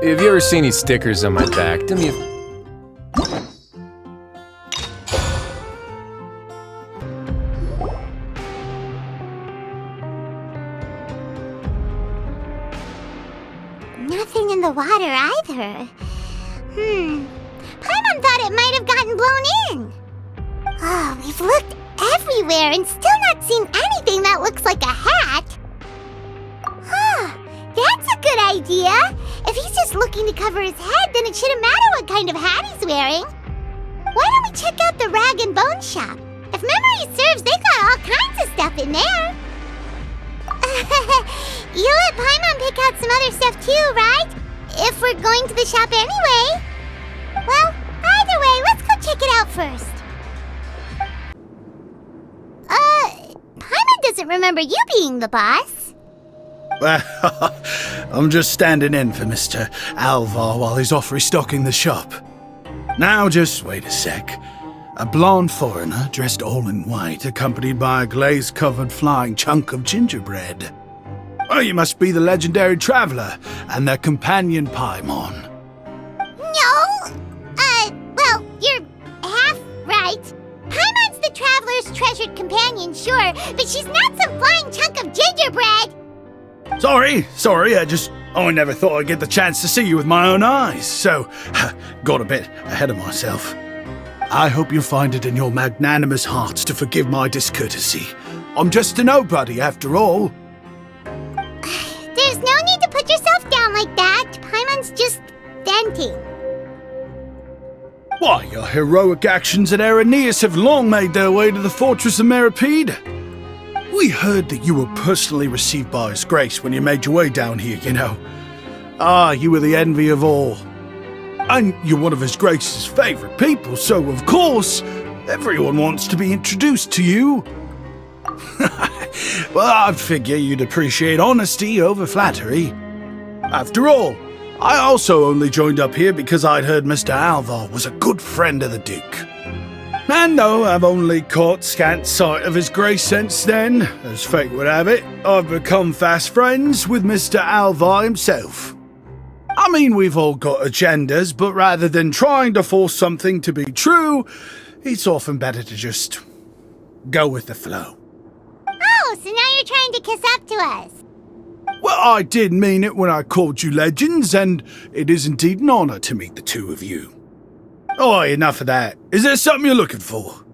Have you ever seen any stickers on my back? Tell me if... Nothing in the water either. Paimon thought it might have gotten blown in. Oh, we've looked everywhere and still not seen anything that looks like a hat. Huh, that's a good idea. If he's just looking to cover his head, then it shouldn't matter what kind of hat he's wearing. Why don't we check out the rag and bone shop? If memory serves, they got all kinds of stuff in there. You let Paimon pick out some other stuff too, right? If we're going to the shop anyway. Well, either way, let's go check it out first. Paimon doesn't remember you being the boss. Well, I'm just standing in for Mr. Alvar while he's off restocking the shop. Now, just wait a sec. A blonde foreigner, dressed all in white, accompanied by a glaze-covered flying chunk of gingerbread. Oh, you must be the legendary traveler and their companion Paimon. No! Well, you're half right. Paimon's the traveler's treasured companion, sure, but she's not some flying chunk of gingerbread! Sorry, I never thought I'd get the chance to see you with my own eyes, so got a bit ahead of myself. I hope you find it in your magnanimous hearts to forgive my discourtesy. I'm just a nobody, after all. There's no need to put yourself down like that. Paimon's just venting. Why, your heroic actions at Araneus have long made their way to the fortress of Meripede. We heard that you were personally received by His Grace when you made your way down here, you know. Ah, you were the envy of all. And you're one of His Grace's favorite people, so of course, everyone wants to be introduced to you. Well, I figure you'd appreciate honesty over flattery. After all, I also only joined up here because I'd heard Mr. Alvar was a good friend of the Duke. And though I've only caught scant sight of His Grace since then, as fate would have it, I've become fast friends with Mr. Alvar himself. I mean, we've all got agendas, but rather than trying to force something to be true, it's often better to just go with the flow. Oh, so now you're trying to kiss up to us. Well, I did mean it when I called you legends, and it is indeed an honor to meet the two of you. Oh, enough of that. Is there something you're looking for?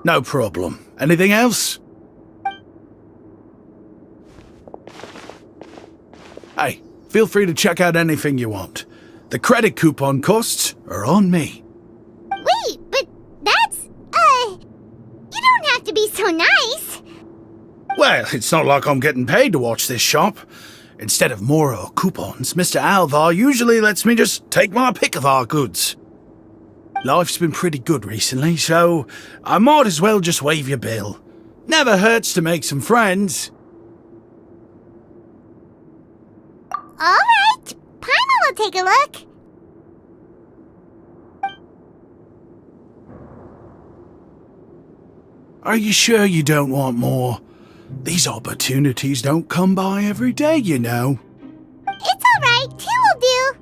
No problem. Anything else? Hey, feel free to check out anything you want. The credit coupon costs are on me. Wait, but that's, you don't have to be so nice. Well, it's not like I'm getting paid to watch this shop. Instead of more coupons, Mr. Alvar usually lets me just take my pick of our goods. Life's been pretty good recently, so I might as well just waive your bill. Never hurts to make some friends. All right, Paimon will take a look. Are you sure you don't want more? These opportunities don't come by every day, you know. It's all right, two will do.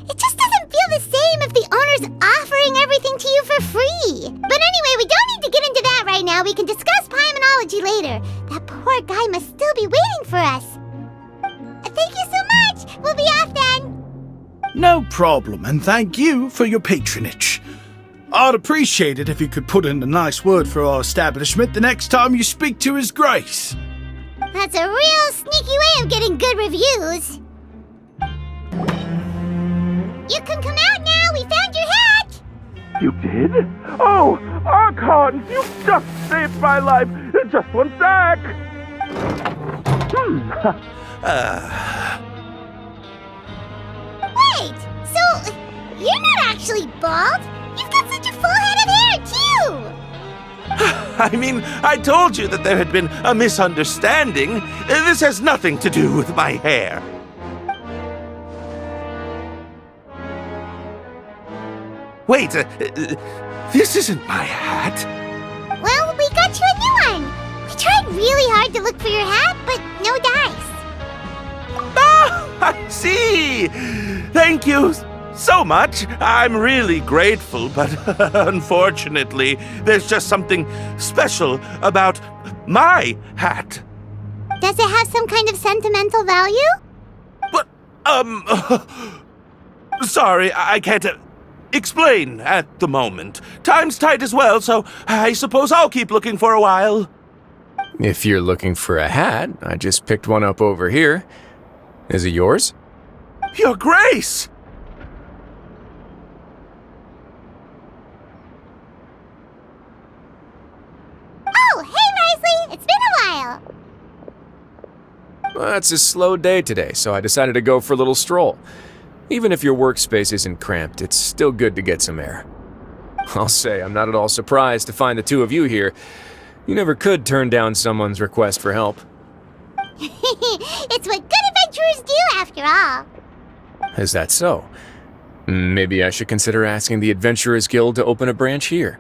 It just doesn't feel the same if the owner's offering everything to you for free. But anyway, we don't need to get into that right now. We can discuss Paimonology later. That poor guy must still be waiting for us. Thank you so much. We'll be off then. No problem, and thank you for your patronage. I'd appreciate it if you could put in a nice word for our establishment the next time you speak to His Grace. That's a real sneaky way of getting good reviews. You can come out now. We found your hat. You did? Oh, Archons, you just saved my life. Just one sec. Wait, so you're not actually bald? You've got such a full head of hair, too! I mean, I told you that there had been a misunderstanding. This has nothing to do with my hair. Wait, this isn't my hat. Well, we got you a new one. We tried really hard to look for your hat, but no dice. Hey! Thank you so much. I'm really grateful, but unfortunately, there's just something special about my hat. Does it have some kind of sentimental value? But, sorry, I can't explain at the moment. Time's tight as well, so I suppose I'll keep looking for a while. If you're looking for a hat, I just picked one up over here. Is it yours? Your Grace! Oh, hey, Risley! It's been a while! Well, it's a slow day today, so I decided to go for a little stroll. Even if your workspace isn't cramped, it's still good to get some air. I'll say I'm not at all surprised to find the two of you here. You never could turn down someone's request for help. It's what good adventurers do, after all. Is that so? Maybe I should consider asking the Adventurers Guild to open a branch here.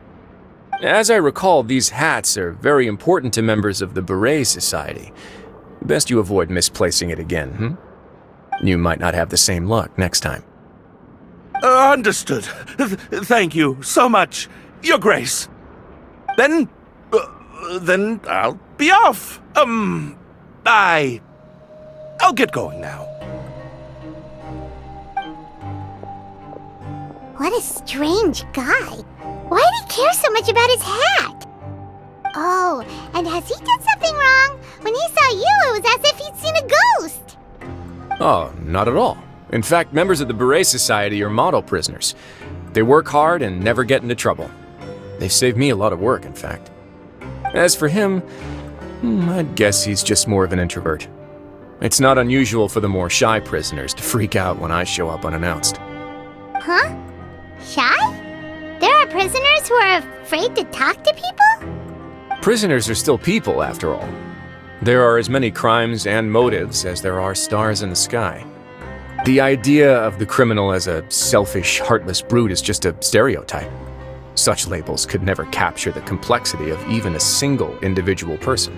As I recall, these hats are very important to members of the Beret Society. Best you avoid misplacing it again, You might not have the same luck next time. Understood. Thank you so much, Your Grace. Then I'll be off. I'll get going now. What a strange guy. Why did he care so much about his hat? Oh, and has he done something wrong? When he saw you, it was as if he'd seen a ghost. Oh, not at all. In fact, members of the Beret Society are model prisoners. They work hard and never get into trouble. They've saved me a lot of work, in fact. As for him, I'd guess he's just more of an introvert. It's not unusual for the more shy prisoners to freak out when I show up unannounced. Huh? Shy? There are prisoners who are afraid to talk to people? Prisoners are still people, after all. There are as many crimes and motives as there are stars in the sky. The idea of the criminal as a selfish, heartless brute is just a stereotype. Such labels could never capture the complexity of even a single individual person.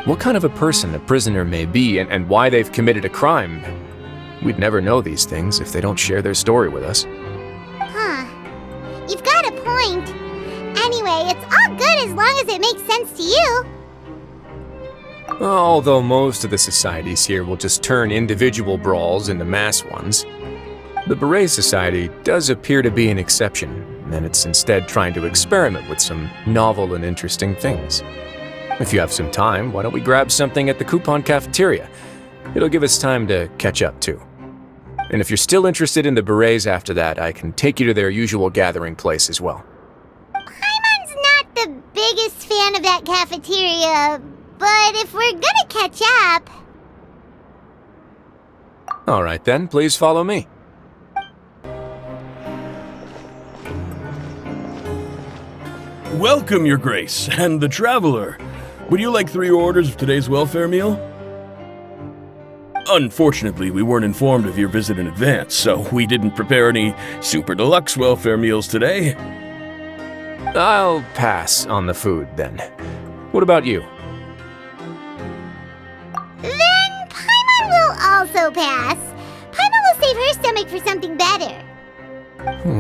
What kind of a person a prisoner may be and why they've committed a crime, we'd never know these things if they don't share their story with us. Huh. You've got a point. Anyway, it's all good as long as it makes sense to you. Although most of the societies here will just turn individual brawls into mass ones, the Beret Society does appear to be an exception, and it's instead trying to experiment with some novel and interesting things. If you have some time, why don't we grab something at the Coupon Cafeteria? It'll give us time to catch up, too. And if you're still interested in the Berets after that, I can take you to their usual gathering place as well. Paimon's not the biggest fan of that cafeteria, but if we're gonna catch up... All right then, please follow me. Welcome, Your Grace, and the Traveler. Would you like 3 orders of today's welfare meal? Unfortunately, we weren't informed of your visit in advance, so we didn't prepare any super deluxe welfare meals today. I'll pass on the food, then. What about you? Then Paimon will also pass. Paimon will save her stomach for something better.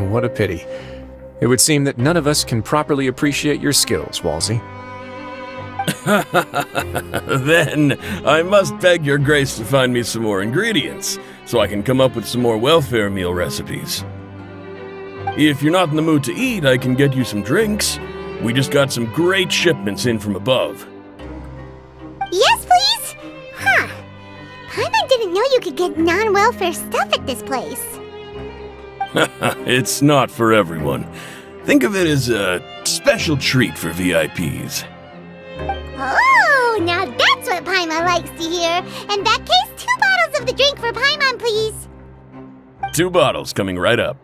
What a pity. It would seem that none of us can properly appreciate your skills, Walsey. Then, I must beg Your Grace to find me some more ingredients, so I can come up with some more welfare meal recipes. If you're not in the mood to eat, I can get you some drinks. We just got some great shipments in from above. Yes, please? Huh. Paimon didn't know you could get non-welfare stuff at this place. It's not for everyone. Think of it as a special treat for VIPs. Oh, now that's what Paimon likes to hear. In that case, 2 bottles of the drink for Paimon, please. 2 bottles coming right up.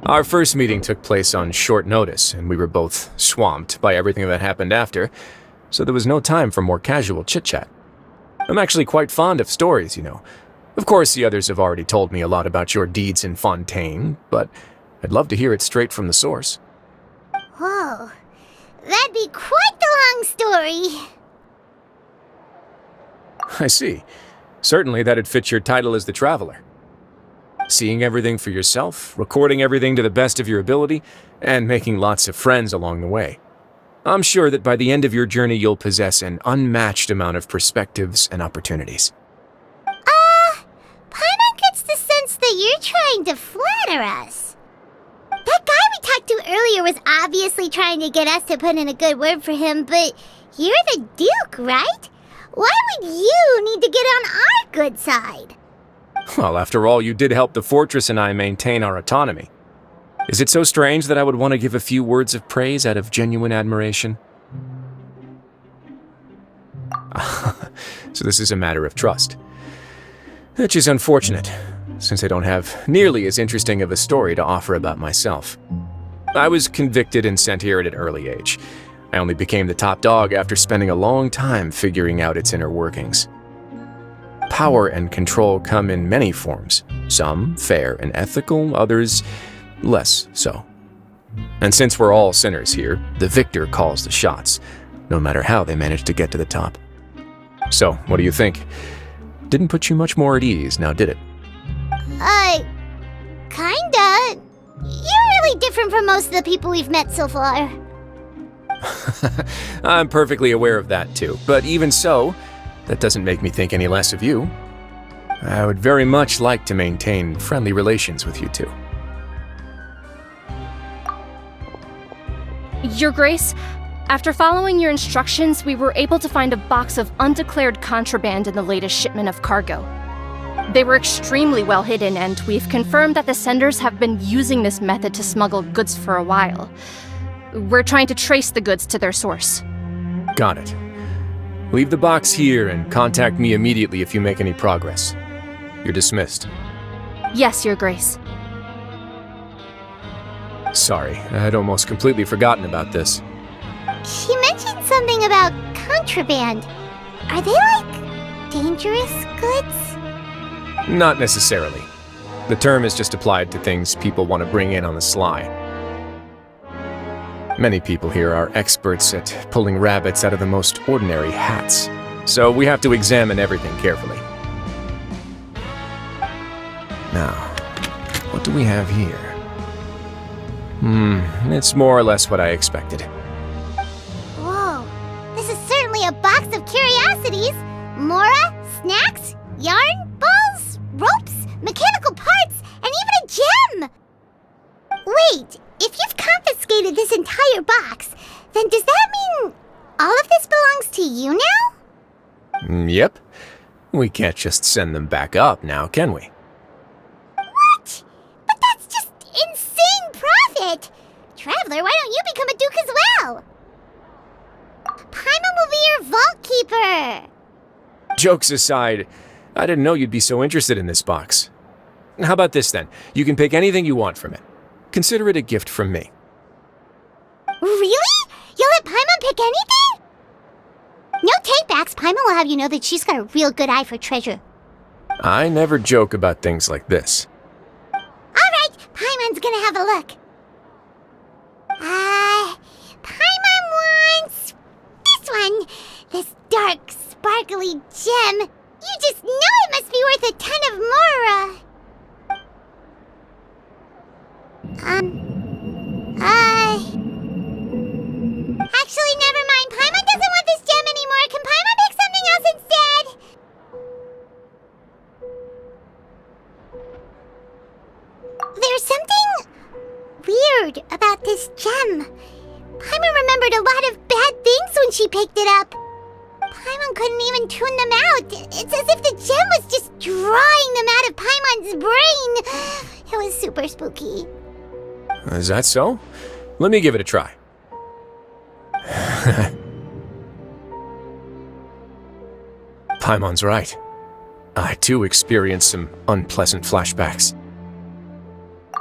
Our first meeting took place on short notice, and we were both swamped by everything that happened after, so there was no time for more casual chit-chat. I'm actually quite fond of stories, you know. Of course, the others have already told me a lot about your deeds in Fontaine, but I'd love to hear it straight from the source. Whoa, that'd be quite the long story. I see. Certainly that'd fit your title as the Traveler. Seeing everything for yourself, recording everything to the best of your ability, and making lots of friends along the way. I'm sure that by the end of your journey you'll possess an unmatched amount of perspectives and opportunities. Paimon gets the sense that you're trying to flatter us. That guy we talked to earlier was obviously trying to get us to put in a good word for him, but you're the Duke, right? Why would you need to get on our good side? Well, after all, you did help the fortress and I maintain our autonomy. Is it so strange that I would want to give a few words of praise out of genuine admiration? So this is a matter of trust. Which is unfortunate, since I don't have nearly as interesting of a story to offer about myself. I was convicted and sent here at an early age. I only became the top dog after spending a long time figuring out its inner workings. Power and control come in many forms, some fair and ethical, others less so. And since we're all sinners here, the victor calls the shots, no matter how they manage to get to the top. So, what do you think? Didn't put you much more at ease, now did it? Kinda. You're really different from most of the people we've met so far. I'm perfectly aware of that too, but even so, that doesn't make me think any less of you. I would very much like to maintain friendly relations with you two. Your Grace, after following your instructions, we were able to find a box of undeclared contraband in the latest shipment of cargo. They were extremely well hidden, and we've confirmed that the senders have been using this method to smuggle goods for a while. We're trying to trace the goods to their source. Got it. Leave the box here and contact me immediately if you make any progress. You're dismissed. Yes, Your Grace. Sorry, I'd almost completely forgotten about this. She mentioned something about contraband. Are they like dangerous goods? Not necessarily. The term is just applied to things people want to bring in on the sly. Many people here are experts at pulling rabbits out of the most ordinary hats, so we have to examine everything carefully. Now, what do we have here? It's more or less what I expected. Whoa, this is certainly a box of curiosities. Mora, snacks, yarn, balls, ropes, mechanical parts, and even a gem! Wait, if you've confiscated this entire box, then does that mean all of this belongs to you now? Yep. We can't just send them back up now, can we? What? But that's just insane profit! Traveler, why don't you become a duke as well? Paimon will be your vault keeper! Jokes aside, I didn't know you'd be so interested in this box. How about this then? You can pick anything you want from it. Consider it a gift from me. Really? You'll let Paimon pick anything? No takebacks. Paimon will have you know that she's got a real good eye for treasure. I never joke about things like this. Alright, Paimon's gonna have a look. Paimon wants this one. This dark, sparkly gem. You just know it must be worth a ton of Mora. Actually, never mind. Paimon doesn't want this gem anymore. Can Paimon pick something else instead? There's something weird about this gem. Paimon remembered a lot of bad things when she picked it up. Paimon couldn't even tune them out. It's as if the gem was just drawing them out of Paimon's brain. It was super spooky. Is that so? Let me give it a try. Paimon's right. I too experienced some unpleasant flashbacks.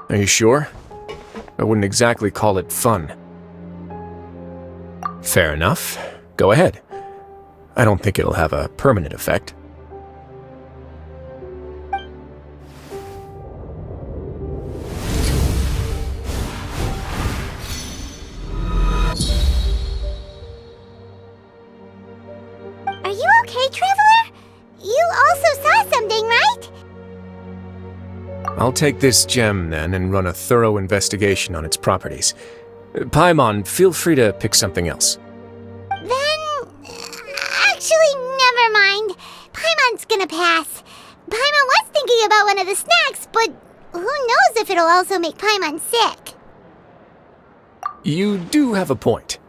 Are you sure? I wouldn't exactly call it fun. Fair enough. Go ahead. I don't think it'll have a permanent effect. Are you okay, Traveler? I'll take this gem then and run a thorough investigation on its properties. Paimon, feel free to pick something else. Then... actually, never mind. Paimon's gonna pass. Paimon was thinking about one of the snacks, but who knows if it'll also make Paimon sick. You do have a point.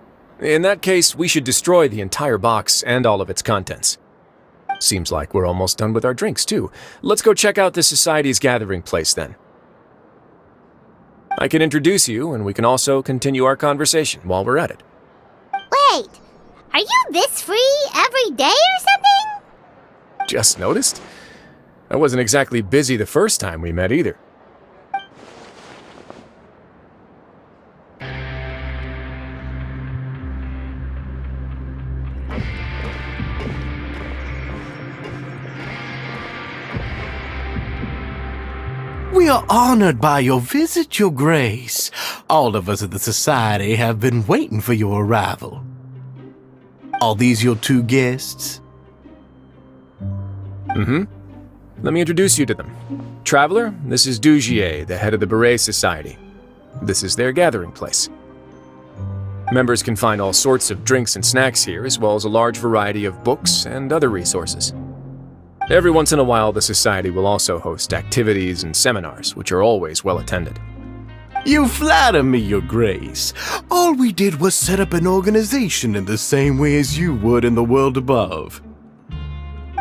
In that case, we should destroy the entire box and all of its contents. Seems like we're almost done with our drinks, too. Let's go check out the Society's gathering place, then. I can introduce you, and we can also continue our conversation while we're at it. Wait, are you this free every day or something? Just noticed? I wasn't exactly busy the first time we met, either. We are honored by your visit, Your Grace. All of us at the Society have been waiting for your arrival. Are these your two guests? Mm-hmm. Let me introduce you to them. Traveler, this is Dugier, the head of the Beret Society. This is their gathering place. Members can find all sorts of drinks and snacks here, as well as a large variety of books and other resources. Every once in a while, the Society will also host activities and seminars, which are always well attended. You flatter me, Your Grace. All we did was set up an organization in the same way as you would in the world above.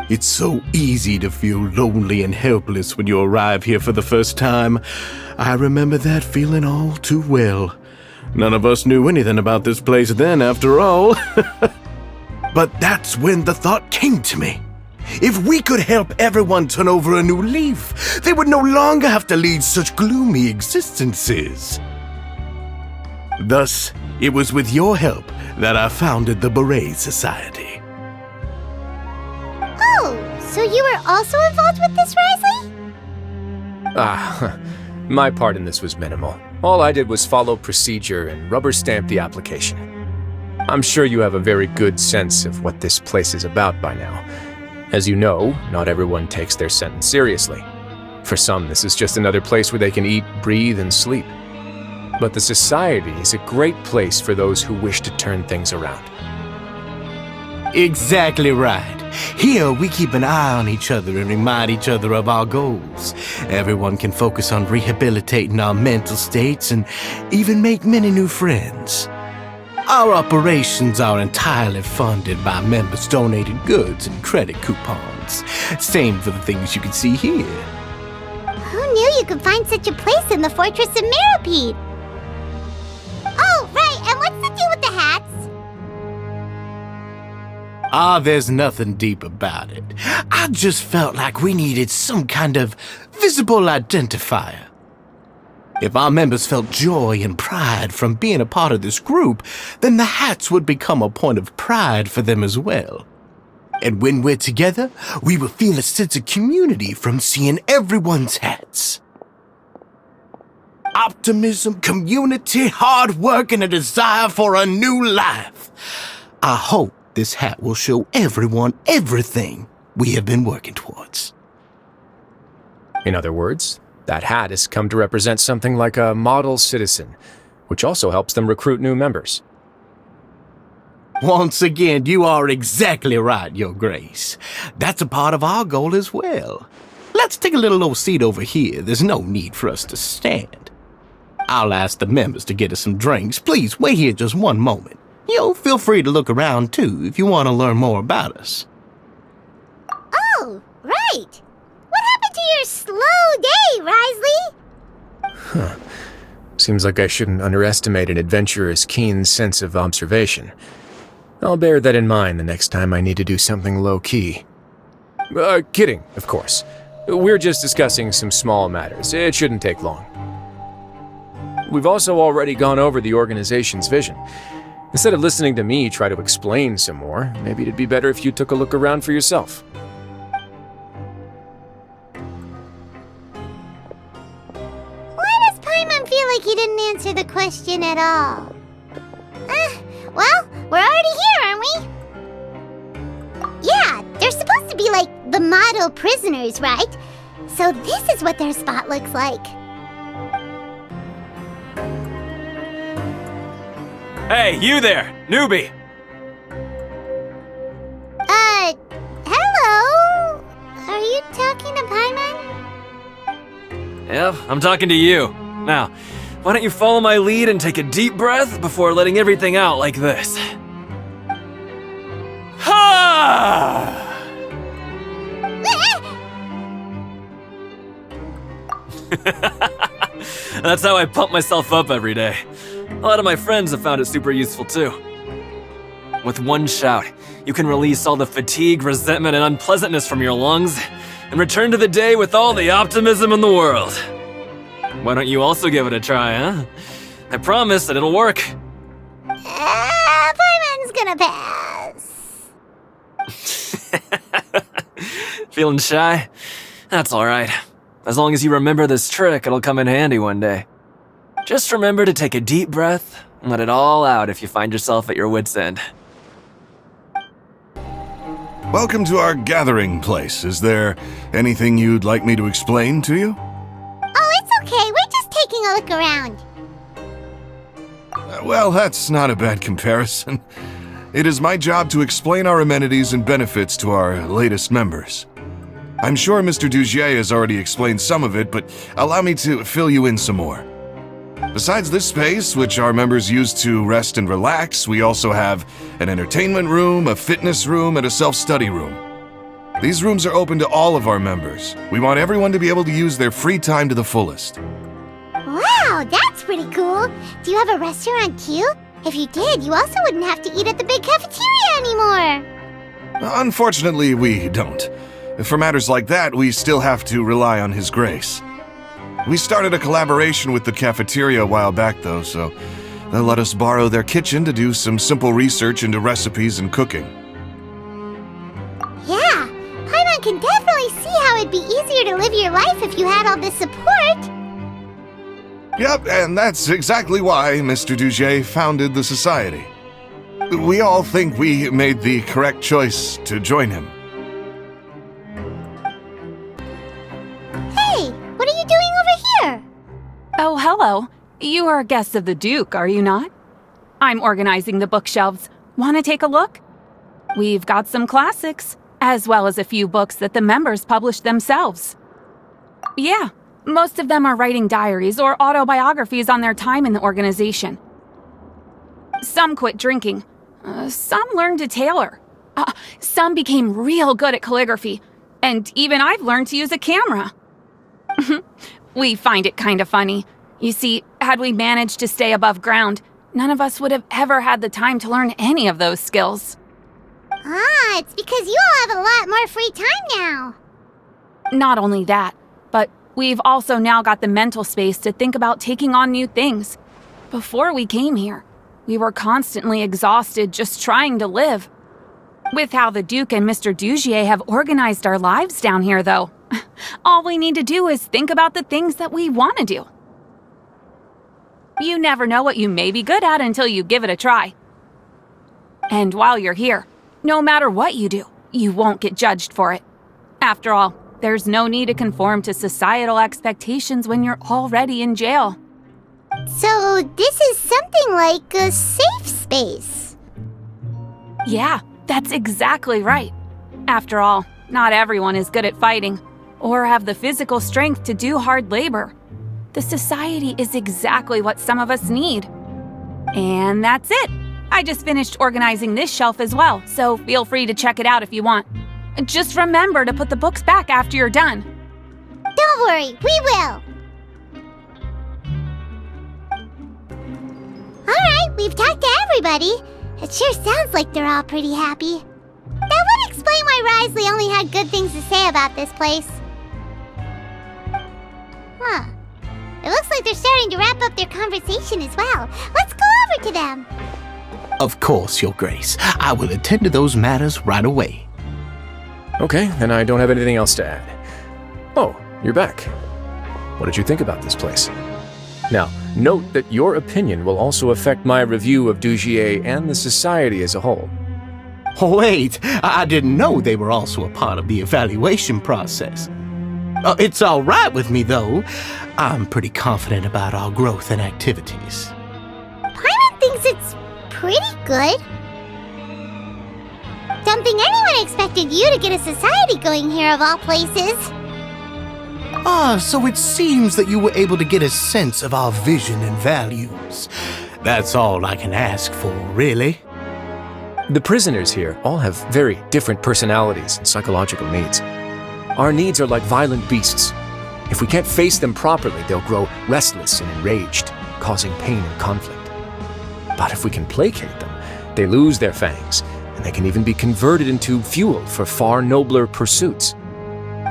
It's so easy to feel lonely and helpless when you arrive here for the first time. I remember that feeling all too well. None of us knew anything about this place then, after all. But that's when the thought came to me. If we could help everyone turn over a new leaf, they would no longer have to lead such gloomy existences. Thus, it was with your help that I founded the Beret Society. Oh, so you were also involved with this, Risley? My part in this was minimal. All I did was follow procedure and rubber stamp the application. I'm sure you have a very good sense of what this place is about by now. As you know, not everyone takes their sentence seriously. For some, this is just another place where they can eat, breathe, and sleep. But the Society is a great place for those who wish to turn things around. Exactly right. Here, we keep an eye on each other and remind each other of our goals. Everyone can focus on rehabilitating our mental states and even make many new friends. Our operations are entirely funded by members' donated goods and credit coupons. Same for the things you can see here. Who knew you could find such a place in the Fortress of Mirapede? Oh, right, and what's the deal with the hats? There's nothing deep about it. I just felt like we needed some kind of visible identifier. If our members felt joy and pride from being a part of this group, then the hats would become a point of pride for them as well. And when we're together, we will feel a sense of community from seeing everyone's hats. Optimism, community, hard work, and a desire for a new life. I hope this hat will show everyone everything we have been working towards. In other words, that hat has come to represent something like a model citizen, which also helps them recruit new members. Once again, you are exactly right, Your Grace. That's a part of our goal as well. Let's take a little old seat over here. There's no need for us to stand. I'll ask the members to get us some drinks. Please wait here just one moment. Feel free to look around too if you want to learn more about us. Oh, right. What happened to your slow day, Risley? Seems like I shouldn't underestimate an adventurer's keen sense of observation. I'll bear that in mind the next time I need to do something low-key. Kidding, of course. We're just discussing some small matters. It shouldn't take long. We've also already gone over the organization's vision. Instead of listening to me try to explain some more, maybe it'd be better if you took a look around for yourself. Why does Paimon feel like he didn't answer the question at all? Well, we're already here, aren't we? Yeah, they're supposed to be like the model prisoners, right? So this is what their spot looks like. Hey, you there, newbie! Hello? Are you talking to Paimon? Yep, I'm talking to you. Now, why don't you follow my lead and take a deep breath before letting everything out like this? Ha! That's how I pump myself up every day. A lot of my friends have found it super useful too. With one shout, you can release all the fatigue, resentment, and unpleasantness from your lungs and return to the day with all the optimism in the world. Why don't you also give it a try, huh? I promise that it'll work. Paimon's gonna pass. Feeling shy? That's alright. As long as you remember this trick, it'll come in handy one day. Just remember to take a deep breath and let it all out if you find yourself at your wit's end. Welcome to our gathering place. Is there anything you'd like me to explain to you? Oh, it's okay. We're just taking a look around. Well, that's not a bad comparison. It is my job to explain our amenities and benefits to our latest members. I'm sure Mr. Dugier has already explained some of it, but allow me to fill you in some more. Besides this space, which our members use to rest and relax, we also have an entertainment room, a fitness room, and a self-study room. These rooms are open to all of our members. We want everyone to be able to use their free time to the fullest. Wow, that's pretty cool. Do you have a restaurant too? If you did, you also wouldn't have to eat at the big cafeteria anymore. Unfortunately, we don't. For matters like that, we still have to rely on His grace. We started a collaboration with the cafeteria a while back, though, so they'll let us borrow their kitchen to do some simple research into recipes and cooking. Yeah, Paimon can definitely see how it'd be easier to live your life if you had all this support. Yep, and that's exactly why Mr. Dugier founded the society. We all think we made the correct choice to join him. Hey, what are you doing over here? Oh, hello. You are guests of the Duke, are you not? I'm organizing the bookshelves. Want to take a look? We've got some classics, as well as a few books that the members publish themselves. Yeah, most of them are writing diaries or autobiographies on their time in the organization. Some quit drinking. Some learned to tailor. Some became real good at calligraphy. And even I've learned to use a camera. We find it kind of funny. You see, had we managed to stay above ground, none of us would have ever had the time to learn any of those skills. Ah, it's because you all have a lot more free time now. Not only that, but we've also now got the mental space to think about taking on new things. Before we came here, we were constantly exhausted just trying to live. With how the Duke and Mr. Dugier have organized our lives down here, though, all we need to do is think about the things that we want to do. You never know what you may be good at until you give it a try. And while you're here, no matter what you do, you won't get judged for it. After all, there's no need to conform to societal expectations when you're already in jail. So this is something like a safe space. Yeah, that's exactly right. After all, not everyone is good at fighting, or have the physical strength to do hard labor. The society is exactly what some of us need. And that's it. I just finished organizing this shelf as well, so feel free to check it out if you want. Just remember to put the books back after you're done. Don't worry, we will. Alright, we've talked to everybody. It sure sounds like they're all pretty happy. That would explain why Wriothesley only had good things to say about this place. Huh. It looks like they're starting to wrap up their conversation as well. Let's go over to them. Of course, Your Grace. I will attend to those matters right away. Okay, then I don't have anything else to add. Oh, you're back. What did you think about this place? Now, note that your opinion will also affect my review of Dugier and the society as a whole. Wait, I didn't know they were also a part of the evaluation process. It's all right with me, though. I'm pretty confident about our growth and activities. Paimon thinks it's pretty good. Don't think anyone expected you to get a society going here of all places. So it seems that you were able to get a sense of our vision and values. That's all I can ask for, really. The prisoners here all have very different personalities and psychological needs. Our needs are like violent beasts. If we can't face them properly, they'll grow restless and enraged, causing pain and conflict. But if we can placate them, they lose their fangs, and they can even be converted into fuel for far nobler pursuits.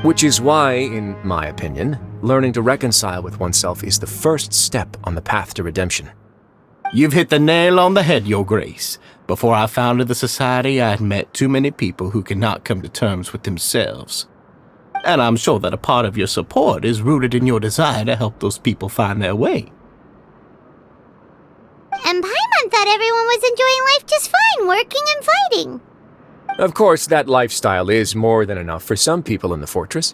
Which is why, in my opinion, learning to reconcile with oneself is the first step on the path to redemption. You've hit the nail on the head, Your Grace. Before I founded the Society, I had met too many people who could not come to terms with themselves. And I'm sure that a part of your support is rooted in your desire to help those people find their way. And Paimon thought everyone was enjoying life just fine, working and fighting. Of course, that lifestyle is more than enough for some people in the fortress.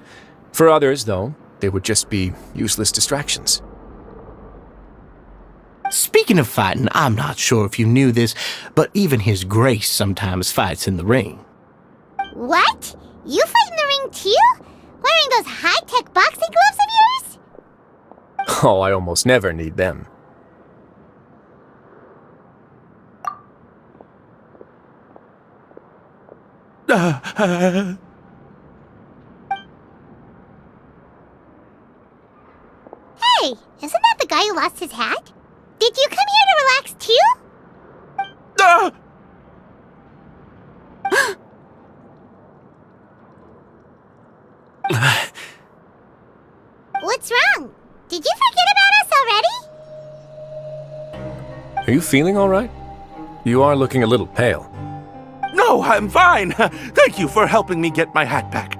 For others, though, they would just be useless distractions. Speaking of fighting, I'm not sure if you knew this, but even His Grace sometimes fights in the ring. What? You fight in the ring too? Wearing those high-tech boxing gloves of yours? Oh, I almost never need them. Hey, isn't that the guy who lost his hat? Did you come here to relax too? What's wrong? Did you forget about us already? Are you feeling all right? You are looking a little pale. No, I'm fine. Thank you for helping me get my hat back.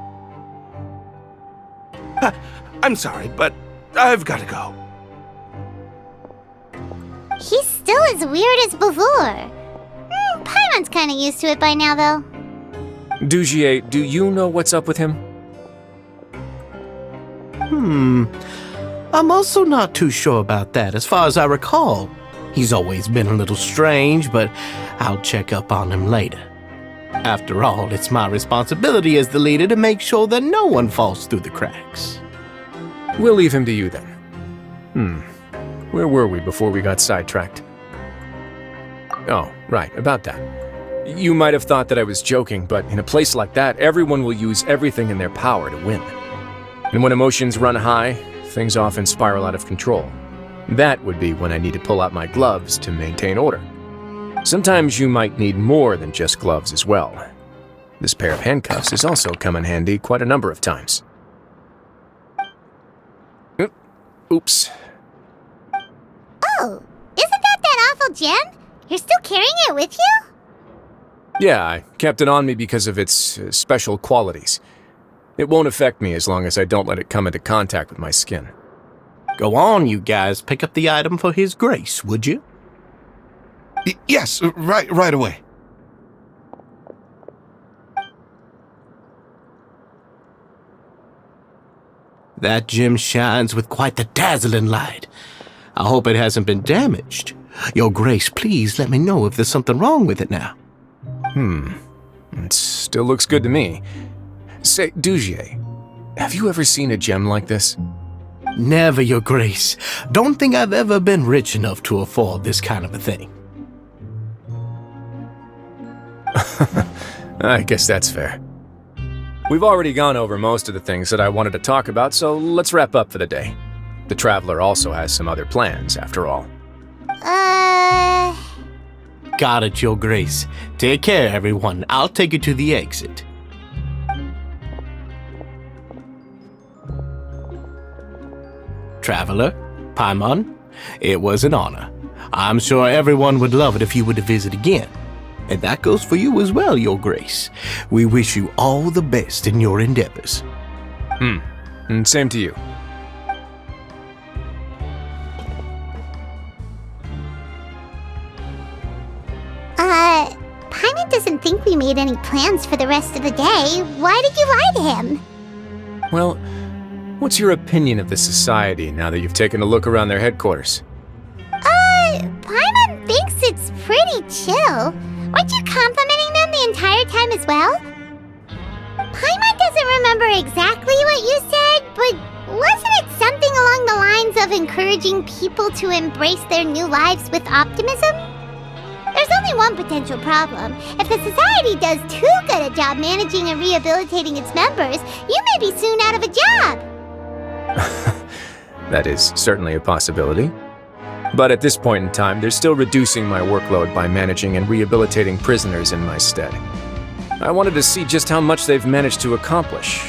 I'm sorry, but I've got to go. He's still as weird as before. Paimon's kind of used to it by now, though. Dugier, do you know what's up with him? I'm also not too sure about that. As far as I recall, he's always been a little strange, but I'll check up on him later. After all, it's my responsibility as the leader to make sure that no one falls through the cracks. We'll leave him to you then. Where were we before we got sidetracked? Oh, right, about that. You might have thought that I was joking, but in a place like that, everyone will use everything in their power to win. And when emotions run high, things often spiral out of control. That would be when I need to pull out my gloves to maintain order. Sometimes you might need more than just gloves as well. This pair of handcuffs has also come in handy quite a number of times. Oops. Oh, isn't that awful gem? You're still carrying it with you? Yeah, I kept it on me because of its special qualities. It won't affect me as long as I don't let it come into contact with my skin. Go on, you guys. Pick up the item for His Grace, would you? Yes, right away. That gem shines with quite the dazzling light. I hope it hasn't been damaged. Your Grace, please let me know if there's something wrong with it now. It still looks good to me. Say, Dugier, have you ever seen a gem like this? Never, Your Grace. Don't think I've ever been rich enough to afford this kind of a thing. I guess that's fair. We've already gone over most of the things that I wanted to talk about, so let's wrap up for the day. The Traveler also has some other plans, after all. Got it, Your Grace. Take care, everyone. I'll take you to the exit. Traveler, Paimon, it was an honor. I'm sure everyone would love it if you were to visit again. And that goes for you as well, Your Grace. We wish you all the best in your endeavors. And same to you. Paimon doesn't think we made any plans for the rest of the day. Why did you lie to him? Well, What's your opinion of the society now that you've taken a look around their headquarters? Paimon thinks it's pretty chill. Weren't you complimenting them the entire time as well? Paimon doesn't remember exactly what you said, but wasn't it something along the lines of encouraging people to embrace their new lives with optimism? There's only one potential problem. If the society does too good a job managing and rehabilitating its members, you may be soon out of a job. That is certainly a possibility. But at this point in time, they're still reducing my workload by managing and rehabilitating prisoners in my stead. I wanted to see just how much they've managed to accomplish,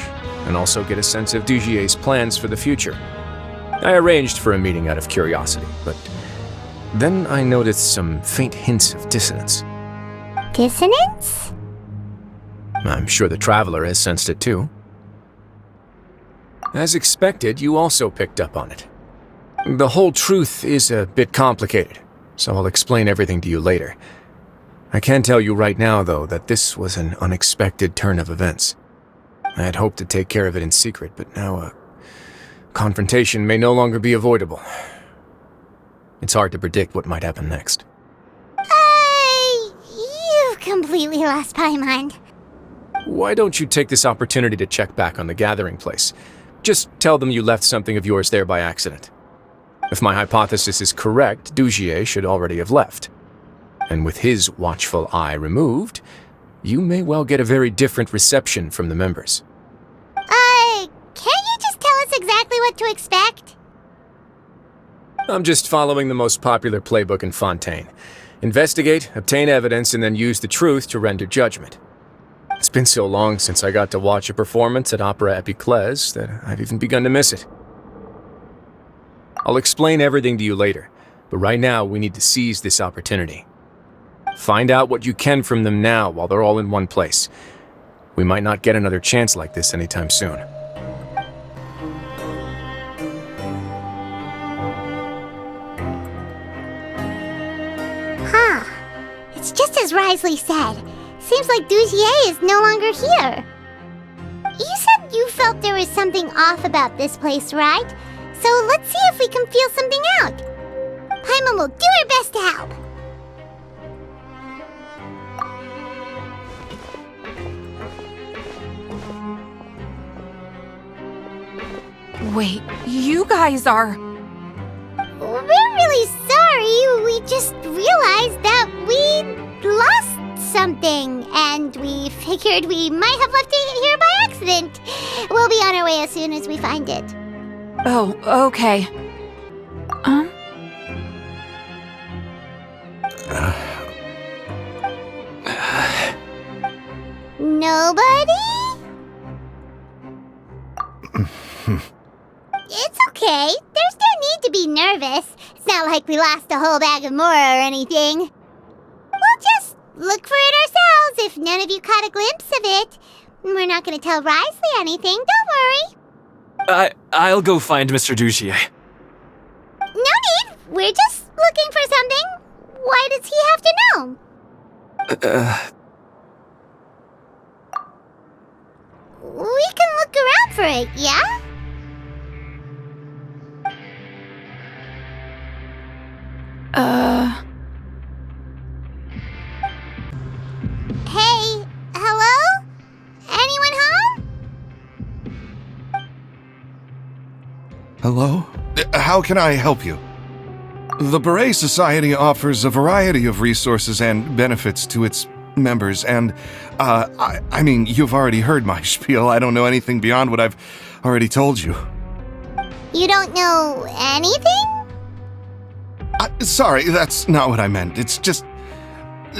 and also get a sense of Dugier's plans for the future. I arranged for a meeting out of curiosity, but then I noticed some faint hints of dissonance. Dissonance? I'm sure the Traveler has sensed it too. As expected, you also picked up on it. The whole truth is a bit complicated, so I'll explain everything to you later. I can tell you right now, though, that this was an unexpected turn of events. I had hoped to take care of it in secret, but now a confrontation may no longer be avoidable. It's hard to predict what might happen next. You've completely lost my mind. Why don't you take this opportunity to check back on the gathering place? Just tell them you left something of yours there by accident. If my hypothesis is correct, Dugier should already have left. And with his watchful eye removed, you may well get a very different reception from the members. Can't you just tell us exactly what to expect? I'm just following the most popular playbook in Fontaine. Investigate, obtain evidence, and then use the truth to render judgment. It's been so long since I got to watch a performance at Opera Epiclese that I've even begun to miss it. I'll explain everything to you later, but right now we need to seize this opportunity. Find out what you can from them now while they're all in one place. We might not get another chance like this anytime soon. It's just as Risley said. Seems like Dugier is no longer here. You said you felt there was something off about this place, right? So let's see if we can feel something out. Paimon will do her best to help. Wait, you guys are... We're really sorry. We just realized that we lost something, and we figured we might have left it here by accident. We'll be on our way as soon as we find it. Oh, okay. Nobody? It's okay. There's no need to be nervous. It's not like we lost a whole bag of Mora or anything. We'll just look for it ourselves if none of you caught a glimpse of it. We're not going to tell Risley anything, don't worry. I'll go find Mr. Dugier. No need. We're just looking for something. Why does he have to know? We can look around for it, yeah? Hey, hello? Anyone home? Hello? How can I help you? The Beret Society offers a variety of resources and benefits to its members, and, I mean, you've already heard my spiel. I don't know anything beyond what I've already told you. You don't know anything? Sorry, that's not what I meant. It's just...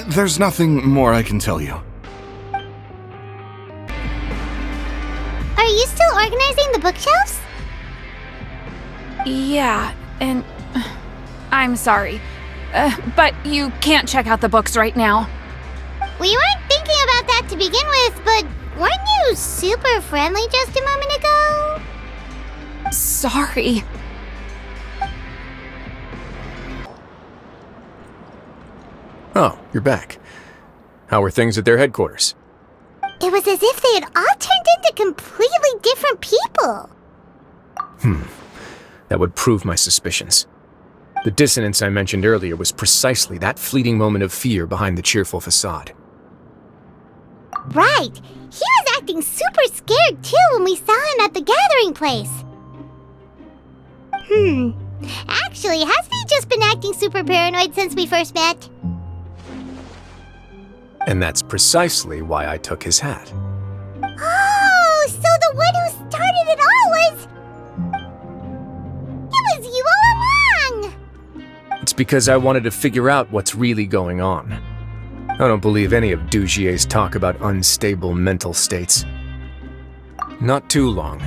there's nothing more I can tell you. Are you still organizing the bookshelves? Yeah, and... I'm sorry. But you can't check out the books right now. We weren't thinking about that to begin with, but weren't you super friendly just a moment ago? Sorry. Oh, you're back. How are things at their headquarters? It was as if they had all turned into completely different people. That would prove my suspicions. The dissonance I mentioned earlier was precisely that fleeting moment of fear behind the cheerful facade. Right. He was acting super scared too when we saw him at the gathering place. Actually, hasn't he just been acting super paranoid since we first met? And that's precisely why I took his hat. Oh, so the one who started it all was... It was you all along! It's because I wanted to figure out what's really going on. I don't believe any of Dugier's talk about unstable mental states. Not too long.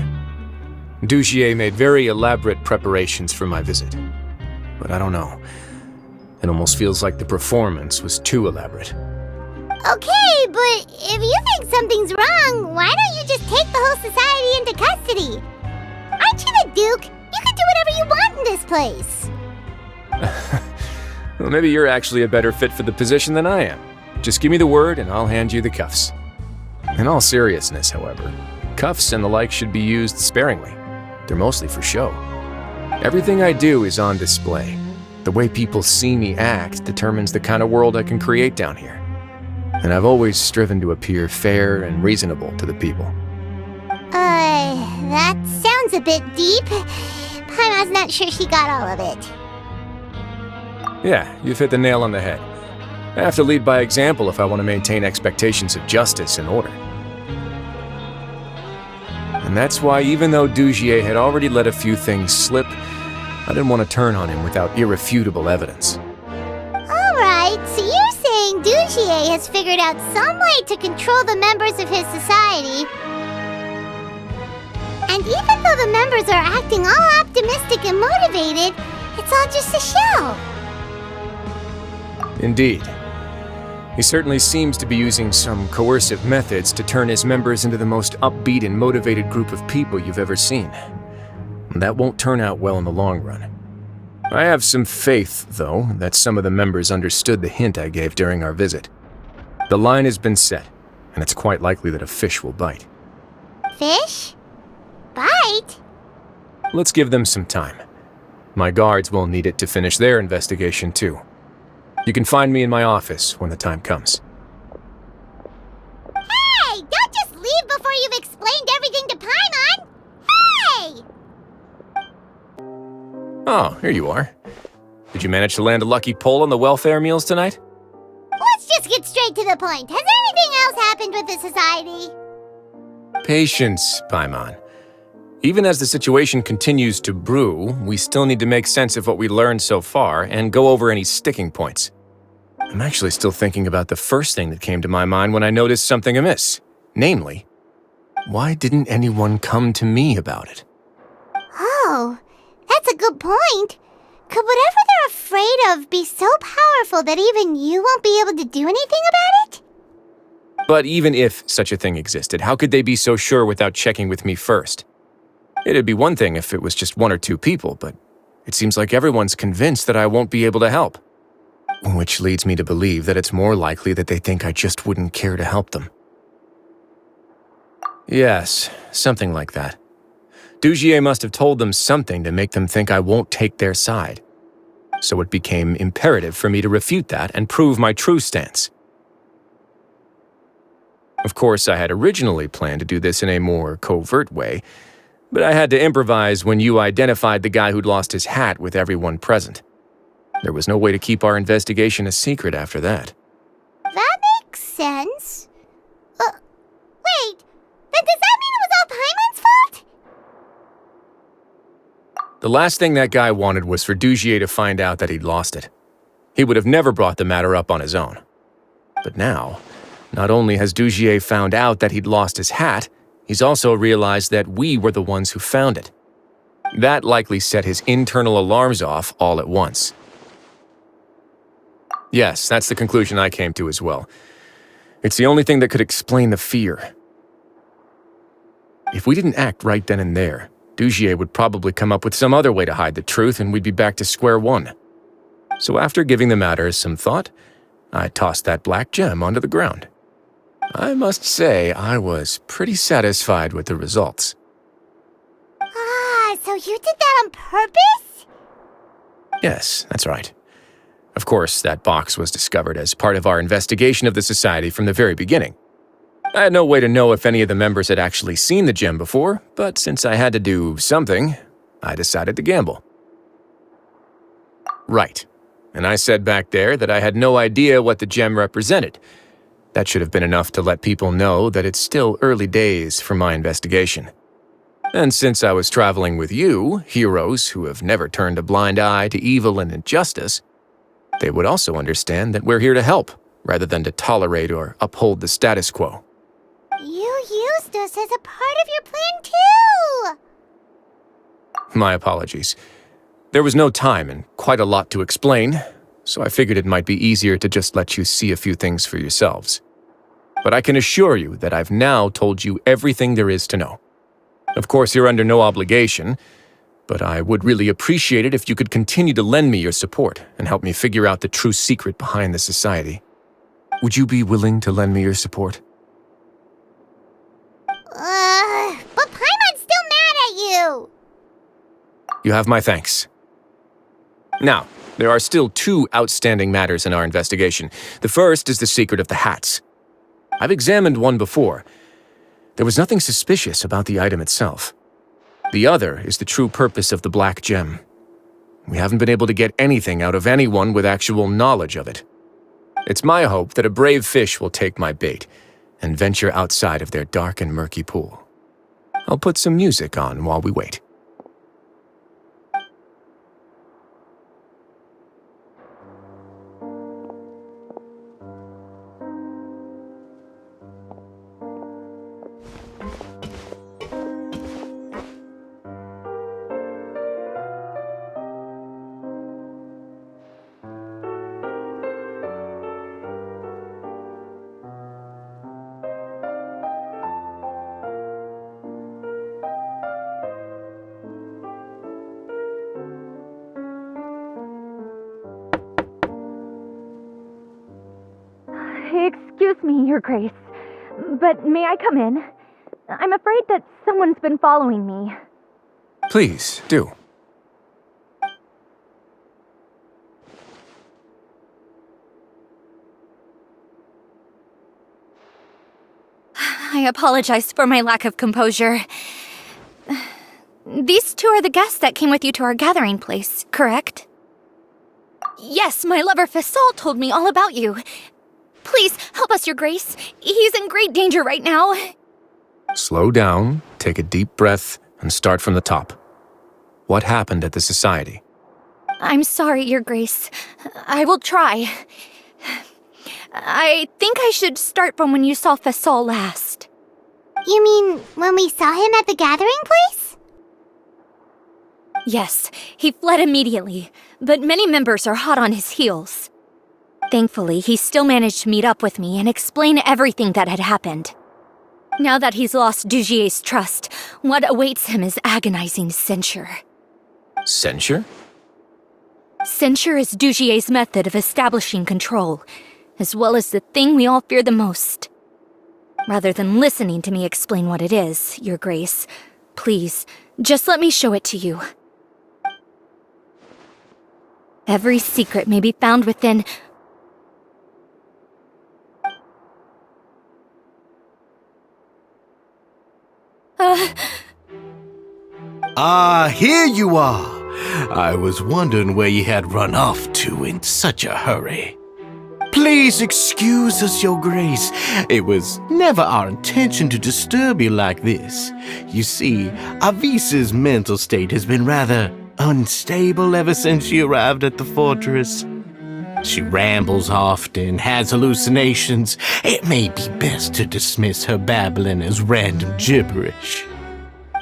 Dugier made very elaborate preparations for my visit. But I don't know. It almost feels like the performance was too elaborate. Okay, but if you think something's wrong, why don't you just take the whole society into custody? Aren't you the Duke? You can do whatever you want in this place. Well, maybe you're actually a better fit for the position than I am. Just give me the word and I'll hand you the cuffs. In all seriousness, however, cuffs and the like should be used sparingly. They're mostly for show. Everything I do is on display. The way people see me act determines the kind of world I can create down here. And I've always striven to appear fair and reasonable to the people. That sounds a bit deep. Paimon's not sure she got all of it. Yeah, you've hit the nail on the head. I have to lead by example if I want to maintain expectations of justice and order. And that's why even though Dugier had already let a few things slip, I didn't want to turn on him without irrefutable evidence. Alright, so you're saying Dugier has figured out some way to control the members of his society. And even though the members are acting all optimistic and motivated, it's all just a show. Indeed. He certainly seems to be using some coercive methods to turn his members into the most upbeat and motivated group of people you've ever seen. That won't turn out well in the long run. I have some faith, though, that some of the members understood the hint I gave during our visit. The line has been set, and it's quite likely that a fish will bite. Fish? Bite? Let's give them some time. My guards will need it to finish their investigation, too. You can find me in my office when the time comes. Hey! Don't just leave before you've explained everything to Paimon! Hey! Oh, here you are. Did you manage to land a lucky pull on the welfare meals tonight? Let's just get straight to the point. Has anything else happened with the society? Patience, Paimon. Even as the situation continues to brew, we still need to make sense of what we learned so far and go over any sticking points. I'm actually still thinking about the first thing that came to my mind when I noticed something amiss. Namely, why didn't anyone come to me about it? Oh, that's a good point. Could whatever they're afraid of be so powerful that even you won't be able to do anything about it? But even if such a thing existed, how could they be so sure without checking with me first? It'd be one thing if it was just one or two people, but it seems like everyone's convinced that I won't be able to help. Which leads me to believe that it's more likely that they think I just wouldn't care to help them. Yes, something like that. Dugier must have told them something to make them think I won't take their side. So it became imperative for me to refute that and prove my true stance. Of course, I had originally planned to do this in a more covert way, but I had to improvise when you identified the guy who'd lost his hat with everyone present. There was no way to keep our investigation a secret after that. That makes sense. Wait, then does that mean it was all Paimon's fault? The last thing that guy wanted was for Dugier to find out that he'd lost it. He would have never brought the matter up on his own. But now, not only has Dugier found out that he'd lost his hat, he's also realized that we were the ones who found it. That likely set his internal alarms off all at once. Yes, that's the conclusion I came to as well. It's the only thing that could explain the fear. If we didn't act right then and there, Dugier would probably come up with some other way to hide the truth and we'd be back to square one. So after giving the matter some thought, I tossed that black gem onto the ground. I must say I was pretty satisfied with the results. Ah, so So you did that on purpose? Yes, that's right. Of course, that box was discovered as part of our investigation of the Society from the very beginning. I had no way to know if any of the members had actually seen the gem before, but since I had to do something, I decided to gamble. Right. And I said back there that I had no idea what the gem represented. That should have been enough to let people know that it's still early days for my investigation. And since I was traveling with you, heroes who have never turned a blind eye to evil and injustice, they would also understand that we're here to help, rather than to tolerate or uphold the status quo. You used us as a part of your plan too! My apologies. There was no time and quite a lot to explain, so I figured it might be easier to just let you see a few things for yourselves. But I can assure you that I've now told you everything there is to know. Of course, you're under no obligation, but I would really appreciate it if you could continue to lend me your support and help me figure out the true secret behind the Society. Would you be willing to lend me your support? But Paimon's still mad at you! You have my thanks. Now, there are still 2 outstanding matters in our investigation. The first is the secret of the hats. I've examined one before. There was nothing suspicious about the item itself. The other is the true purpose of the black gem. We haven't been able to get anything out of anyone with actual knowledge of it. It's my hope that a brave fish will take my bait and venture outside of their dark and murky pool. I'll put some music on while we wait. Excuse me, Your Grace, but may I come in? I'm afraid that someone's been following me. Please, do. I apologize for my lack of composure. These 2 are the guests that came with you to our gathering place, correct? Yes, my lover Fasol told me all about you. Please, help us, Your Grace. He's in great danger right now. Slow down, take a deep breath, and start from the top. What happened at the Society? I'm sorry, Your Grace. I will try. I think I should start from when you saw Fasol last. You mean when we saw him at the gathering place? Yes, he fled immediately, but many members are hot on his heels. Thankfully, he still managed to meet up with me and explain everything that had happened. Now that he's lost Dugier's trust, what awaits him is agonizing censure. Censure? Censure is Dugier's method of establishing control, as well as the thing we all fear the most. Rather than listening to me explain what it is, Your Grace, please, just let me show it to you. Every secret may be found within... Here you are. I was wondering where you had run off to in such a hurry. Please excuse us, Your Grace. It was never our intention to disturb you like this. You see, Avisa's mental state has been rather unstable ever since she arrived at the fortress. She rambles often, has hallucinations. It may be best to dismiss her babbling as random gibberish.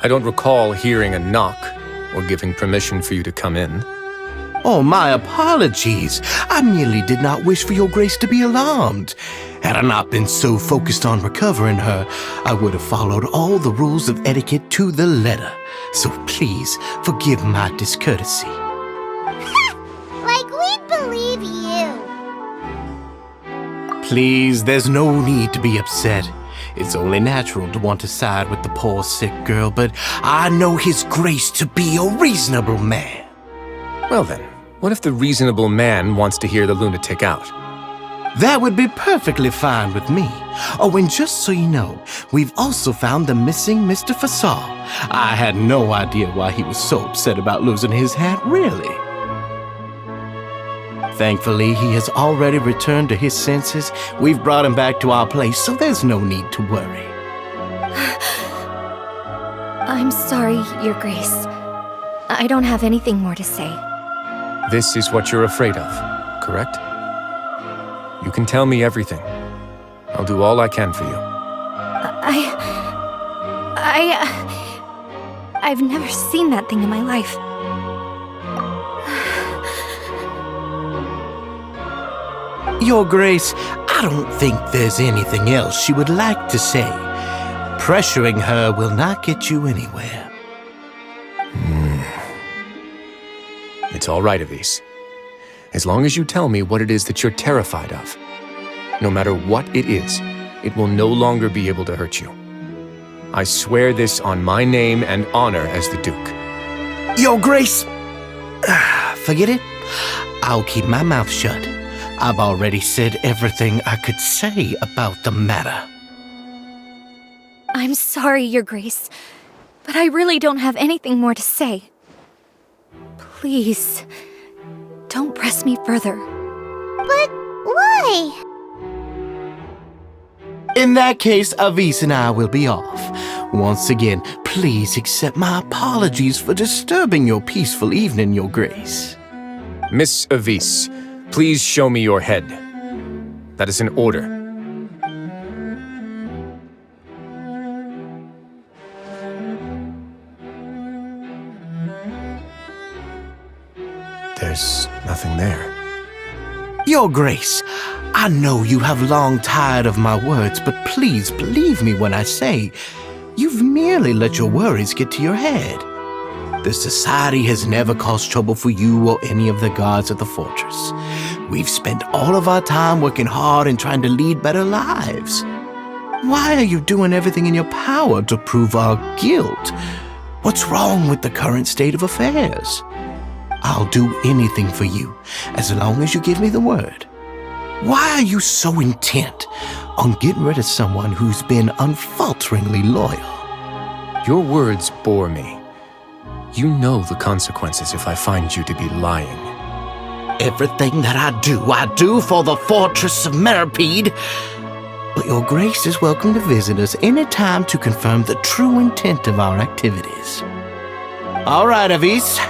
I don't recall hearing a knock or giving permission for you to come in. Oh, my apologies. I merely did not wish for Your Grace to be alarmed. Had I not been so focused on recovering her, I would have followed all the rules of etiquette to the letter. So please forgive my discourtesy. Like we'd believe you. Please, there's no need to be upset. It's only natural to want to side with the poor sick girl, but I know His Grace to be a reasonable man. Well then, what if the reasonable man wants to hear the lunatic out? That would be perfectly fine with me. Oh, and just so you know, we've also found the missing Mr. Fasal. I had no idea why he was so upset about losing his hat, really. Thankfully, he has already returned to his senses. We've brought him back to our place, so there's no need to worry. I'm sorry, Your Grace. I don't have anything more to say. This is what you're afraid of, correct? You can tell me everything. I'll do all I can for you. I've never seen that thing in my life. Your Grace, I don't think there's anything else she would like to say. Pressuring her will not get you anywhere. It's all right, Avise. As long as you tell me what it is that you're terrified of. No matter what it is, it will no longer be able to hurt you. I swear this on my name and honor as the Duke. Your Grace! Forget it. I'll keep my mouth shut. I've already said everything I could say about the matter. I'm sorry, Your Grace, but I really don't have anything more to say. Please, don't press me further. But why? In that case, Avise and I will be off. Once again, please accept my apologies for disturbing your peaceful evening, Your Grace. Miss Avise, please show me your head. That is an order. There's nothing there. Your Grace, I know you have long tired of my words, but please believe me when I say you've merely let your worries get to your head. The Society has never caused trouble for you or any of the guards at the fortress. We've spent all of our time working hard and trying to lead better lives. Why are you doing everything in your power to prove our guilt? What's wrong with the current state of affairs? I'll do anything for you, as long as you give me the word. Why are you so intent on getting rid of someone who's been unfalteringly loyal? Your words bore me. You know the consequences if I find you to be lying. Everything that I do for the fortress of Meripede. But Your Grace is welcome to visit us any time to confirm the true intent of our activities. All right, Avise.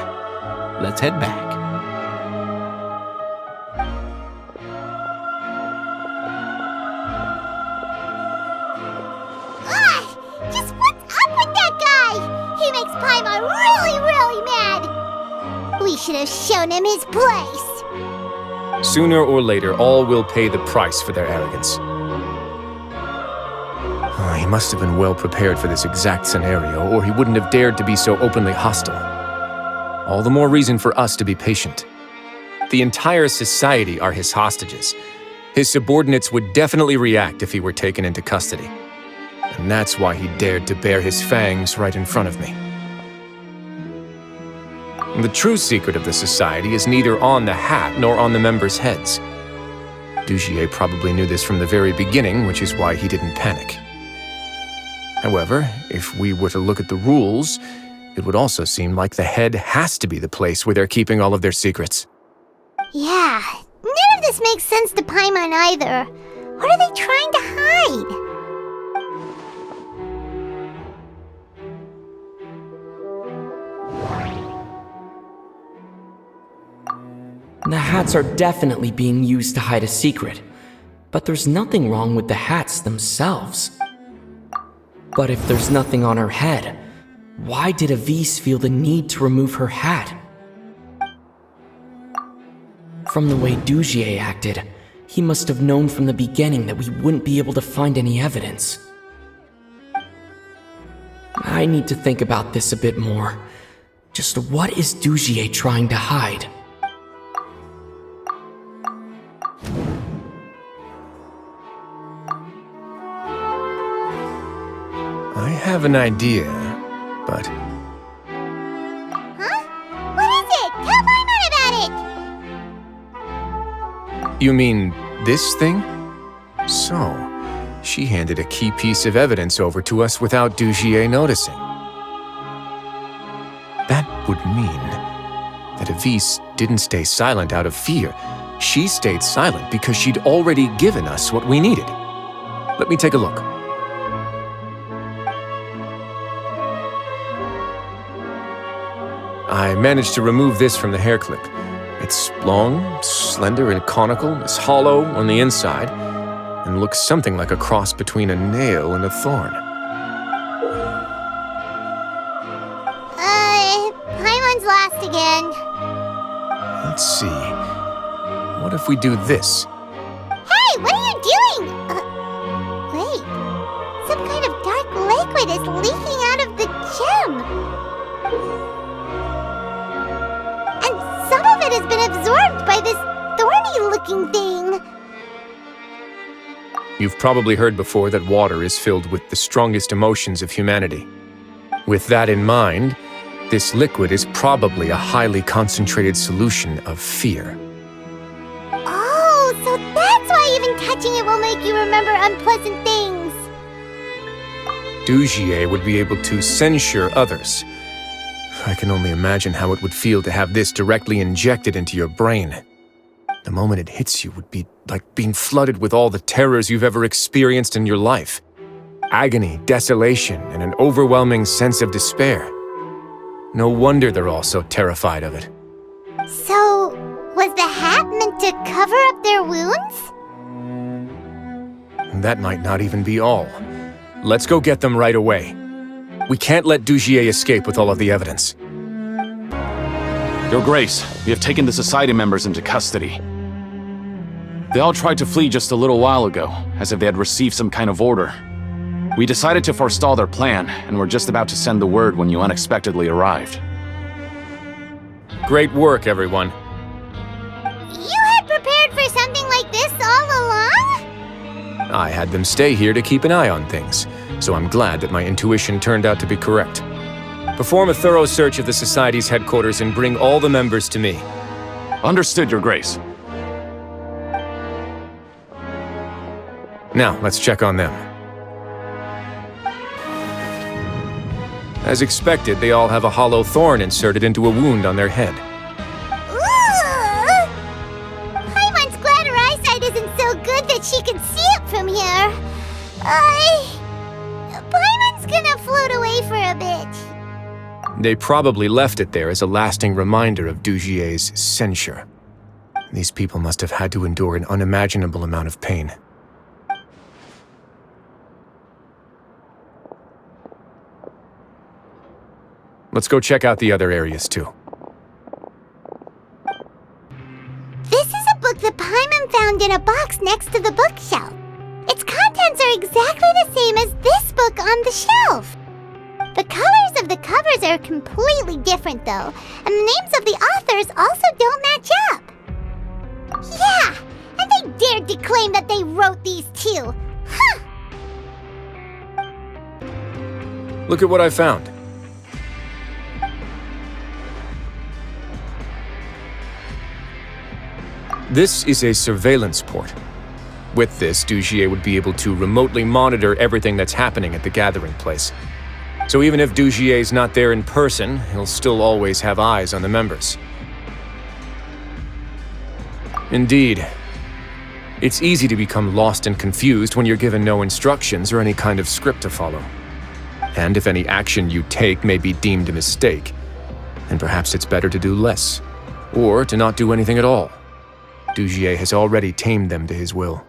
Let's head back. Just what's up with that guy? He makes Paimon really, really mad. We should have shown him his place. Sooner or later, all will pay the price for their arrogance. He must have been well prepared for this exact scenario, or he wouldn't have dared to be so openly hostile. All the more reason for us to be patient. The entire society are his hostages. His subordinates would definitely react if he were taken into custody. And that's why he dared to bare his fangs right in front of me. The true secret of the society is neither on the hat nor on the members' heads. Dugier probably knew this from the very beginning, which is why he didn't panic. However, if we were to look at the rules, it would also seem like the head has to be the place where they're keeping all of their secrets. Yeah, none of this makes sense to Paimon either. What are they trying to hide? The hats are definitely being used to hide a secret, but there's nothing wrong with the hats themselves. But if there's nothing on her head, why did Avise feel the need to remove her hat? From the way Dugier acted, he must have known from the beginning that we wouldn't be able to find any evidence. I need to think about this a bit more. Just what is Dugier trying to hide? I have an idea, but... Huh? What is it? Tell Paimon about it! You mean this thing? So, she handed a key piece of evidence over to us without Dugier noticing. That would mean that Avise didn't stay silent out of fear. She stayed silent because she'd already given us what we needed. Let me take a look. I managed to remove this from the hair clip. It's long, slender, and conical, is hollow on the inside, and looks something like a cross between a nail and a thorn. Paimon's lost again. Let's see. What if we do this? Hey, what are you doing? Wait. Some kind of dark liquid is leaking out of the gem. And some of it has been absorbed by this thorny-looking thing. You've probably heard before that water is filled with the strongest emotions of humanity. With that in mind, this liquid is probably a highly concentrated solution of fear. Oh, so that's why even touching it will make you remember unpleasant things. Dugier would be able to censure others. I can only imagine how it would feel to have this directly injected into your brain. The moment it hits you would be like being flooded with all the terrors you've ever experienced in your life. Agony, desolation, and an overwhelming sense of despair. No wonder they're all so terrified of it. So, was the hat meant to cover up their wounds? That might not even be all. Let's go get them right away. We can't let Dugier escape with all of the evidence. Your Grace, we have taken the Society members into custody. They all tried to flee just a little while ago, as if they had received some kind of order. We decided to forestall their plan, and were just about to send the word when you unexpectedly arrived. Great work, everyone. You had prepared for something like this all along? I had them stay here to keep an eye on things, so I'm glad that my intuition turned out to be correct. Perform a thorough search of the Society's headquarters and bring all the members to me. Understood, Your Grace. Now, let's check on them. As expected, they all have a hollow thorn inserted into a wound on their head. Ooh! Paimon's glad her eyesight isn't so good that she can see it from here. Paimon's gonna float away for a bit. They probably left it there as a lasting reminder of Dugier's censure. These people must have had to endure an unimaginable amount of pain. Let's go check out the other areas, too. This is a book that Paimon found in a box next to the bookshelf. Its contents are exactly the same as this book on the shelf. The colors of the covers are completely different, though, and the names of the authors also don't match up. Yeah, and they dared to claim that they wrote these too. Huh! Look at what I found. This is a surveillance port. With this, Dugier would be able to remotely monitor everything that's happening at the gathering place. So even if Dugier's not there in person, he'll still always have eyes on the members. Indeed. It's easy to become lost and confused when you're given no instructions or any kind of script to follow. And if any action you take may be deemed a mistake, then perhaps it's better to do less, or to not do anything at all. Dugier has already tamed them to his will.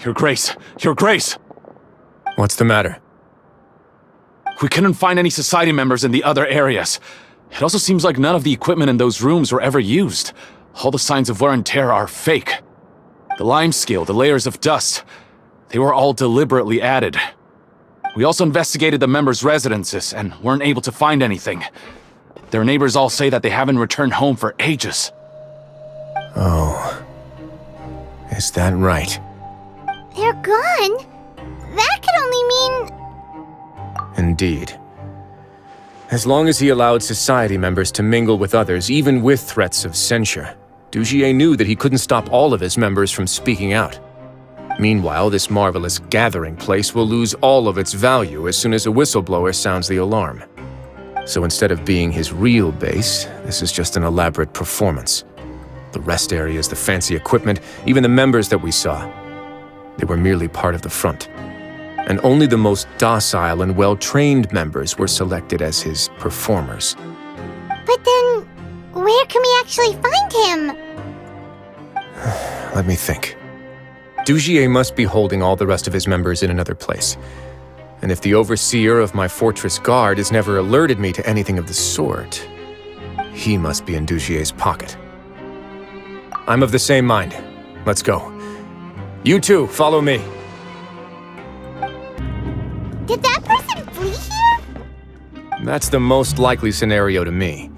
Your Grace! Your Grace! What's the matter? We couldn't find any Society members in the other areas. It also seems like none of the equipment in those rooms were ever used. All the signs of wear and tear are fake. The limescale, the layers of dust, they were all deliberately added. We also investigated the members' residences and weren't able to find anything. Their neighbors all say that they haven't returned home for ages. Oh. Is that right? They're gone? That could only mean... Indeed. As long as he allowed society members to mingle with others, even with threats of censure, Dugier knew that he couldn't stop all of his members from speaking out. Meanwhile, this marvelous gathering place will lose all of its value as soon as a whistleblower sounds the alarm. So instead of being his real base, this is just an elaborate performance. The rest areas, the fancy equipment, even the members that we saw, they were merely part of the front. And only the most docile and well-trained members were selected as his performers. But then, where can we actually find him? Let me think. Dugier must be holding all the rest of his members in another place. And if the overseer of my fortress guard has never alerted me to anything of the sort, he must be in Dugier's pocket. I'm of the same mind. Let's go. You two, follow me. Did that person flee here? That's the most likely scenario to me.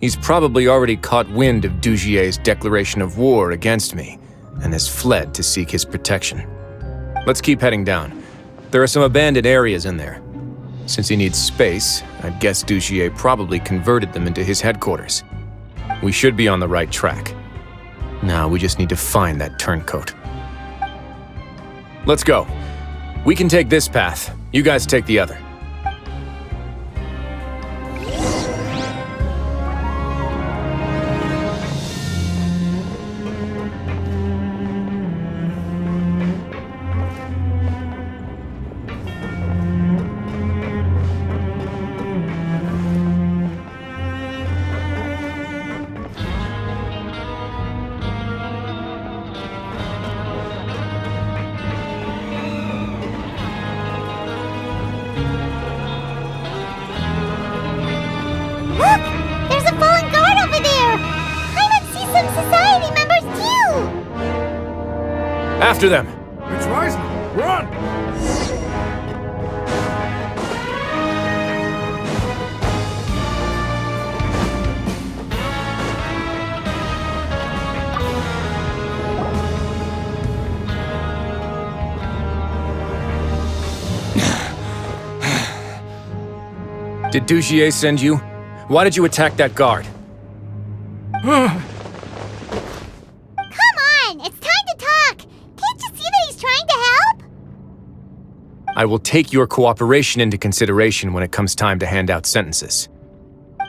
He's probably already caught wind of Dugier's declaration of war against me and has fled to seek his protection. Let's keep heading down. There are some abandoned areas in there. Since he needs space, I'd guess Dugier probably converted them into his headquarters. We should be on the right track. Now we just need to find that turncoat. Let's go. We can take this path. You guys take the other. Look! There's a fallen guard over there! I might see some society members too! After them! It's rising! Run! Did Dugier send you? Why did you attack that guard? Come on! It's time to talk! Can't you see that he's trying to help? I will take your cooperation into consideration when it comes time to hand out sentences.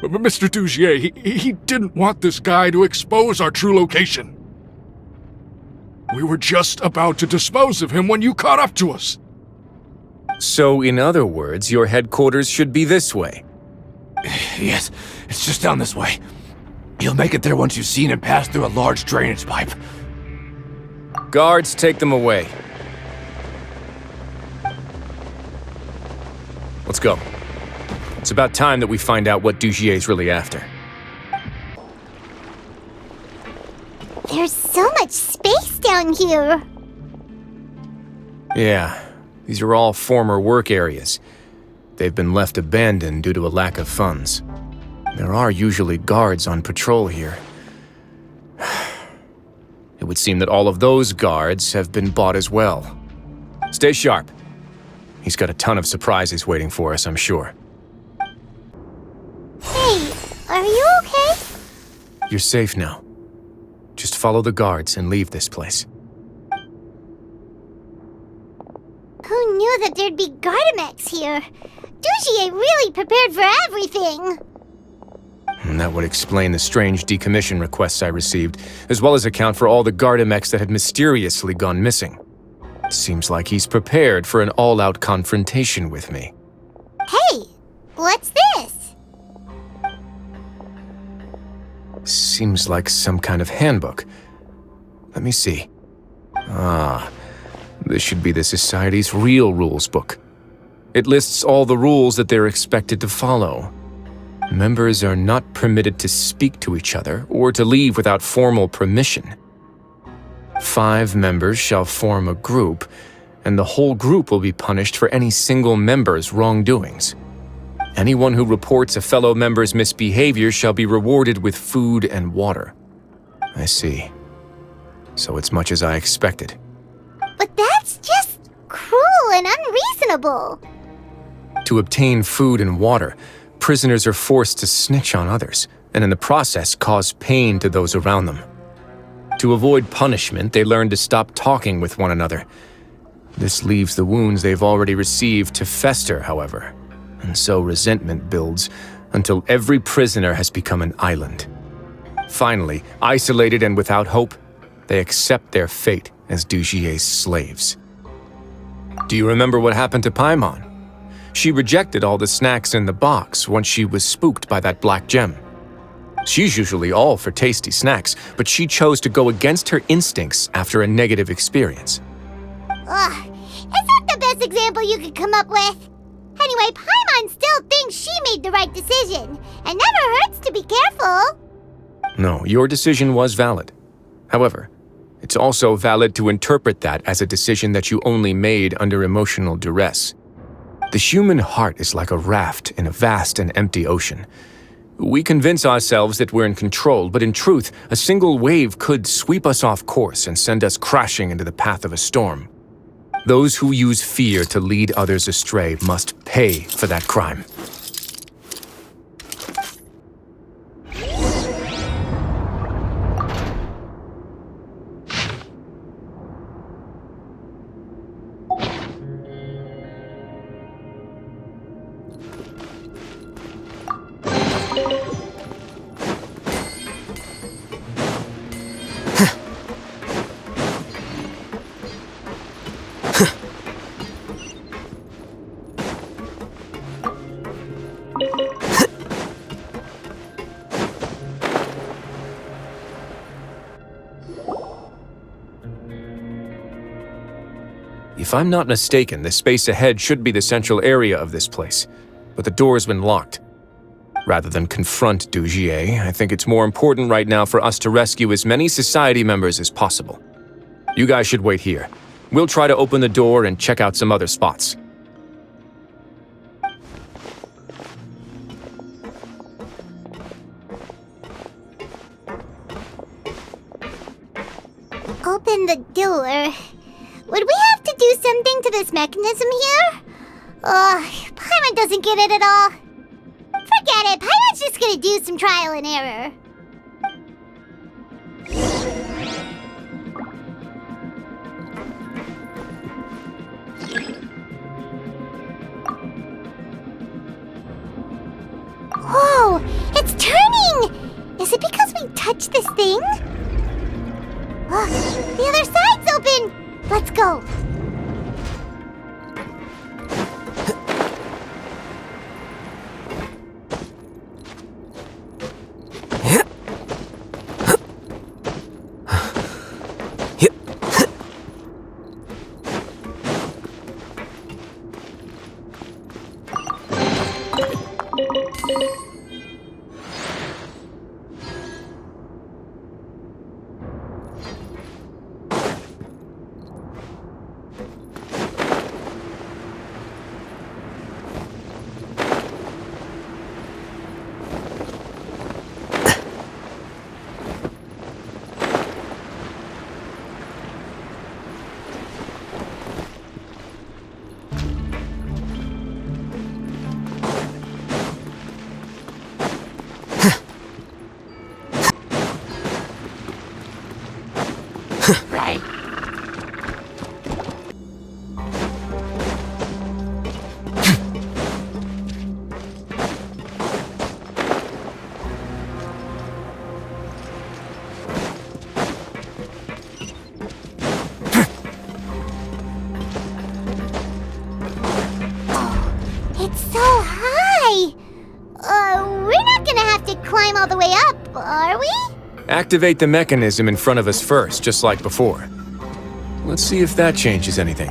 But Mr. Dugier, he didn't want this guy to expose our true location. We were just about to dispose of him when you caught up to us. So, in other words, your headquarters should be this way. Yes, it's just down this way. You'll make it there once you've seen him pass through a large drainage pipe. Guards, take them away. Let's go. It's about time that we find out what Dugier's really after. There's so much space down here! Yeah, these are all former work areas. They've been left abandoned due to a lack of funds. There are usually guards on patrol here. It would seem that all of those guards have been bought as well. Stay sharp. He's got a ton of surprises waiting for us, I'm sure. Hey, are you okay? You're safe now. Just follow the guards and leave this place. Who knew that there'd be Gardamex here? Dugier really prepared for everything! And that would explain the strange decommission requests I received, as well as account for all the Gardamex that had mysteriously gone missing. Seems like he's prepared for an all-out confrontation with me. Hey, what's this? Seems like some kind of handbook. Let me see. Ah, this should be the Society's real rules book. It lists all the rules that they're expected to follow. Members are not permitted to speak to each other or to leave without formal permission. 5 members shall form a group, and the whole group will be punished for any single member's wrongdoings. Anyone who reports a fellow member's misbehavior shall be rewarded with food and water. I see. so it's much as I expected. But that's just cruel and unreasonable. To obtain food and water, prisoners are forced to snitch on others, and in the process cause pain to those around them. To avoid punishment, they learn to stop talking with one another. This leaves the wounds they've already received to fester, however, and so resentment builds until every prisoner has become an island. Finally, isolated and without hope, they accept their fate as Dugier's slaves. Do you remember what happened to Paimon? She rejected all the snacks in the box once she was spooked by that black gem. She's usually all for tasty snacks, but she chose to go against her instincts after a negative experience. Ugh, is that the best example you could come up with? Anyway, Paimon still thinks she made the right decision, and never hurts to be careful. No, your decision was valid. However, it's also valid to interpret that as a decision that you only made under emotional duress. The human heart is like a raft in a vast and empty ocean. We convince ourselves that we're in control, but in truth, a single wave could sweep us off course and send us crashing into the path of a storm. Those who use fear to lead others astray must pay for that crime. If I'm not mistaken, the space ahead should be the central area of this place, but the door's been locked. Rather than confront Dugier, I think it's more important right now for us to rescue as many society members as possible. You guys should wait here. We'll try to open the door and check out some other spots. Open the door. Would we have to do something to this mechanism here? Paimon doesn't get it at all. Forget it, Paimon's just gonna do some trial and error. Whoa, it's turning! Is it because we touched this thing? The other side's open! Let's go! It's so high! We're not gonna have to climb all the way up, are we? Activate the mechanism in front of us first, just like before. Let's see if that changes anything.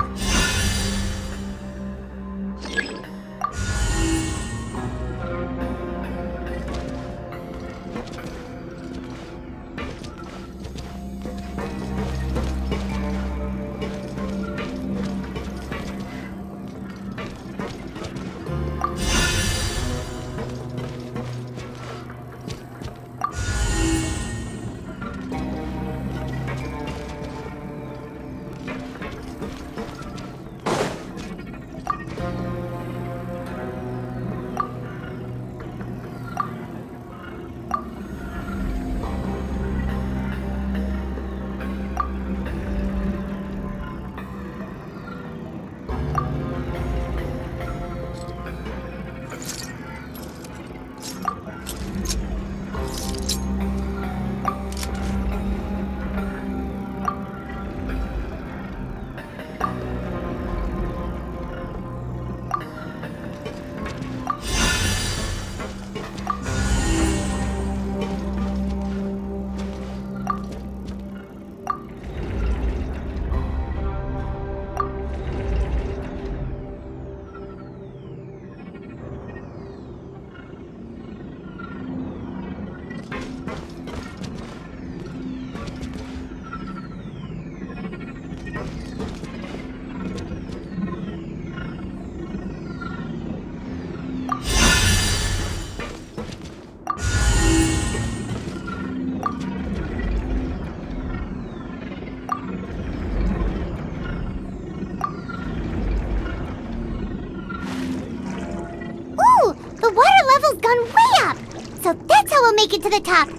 That's how we'll make it to the top.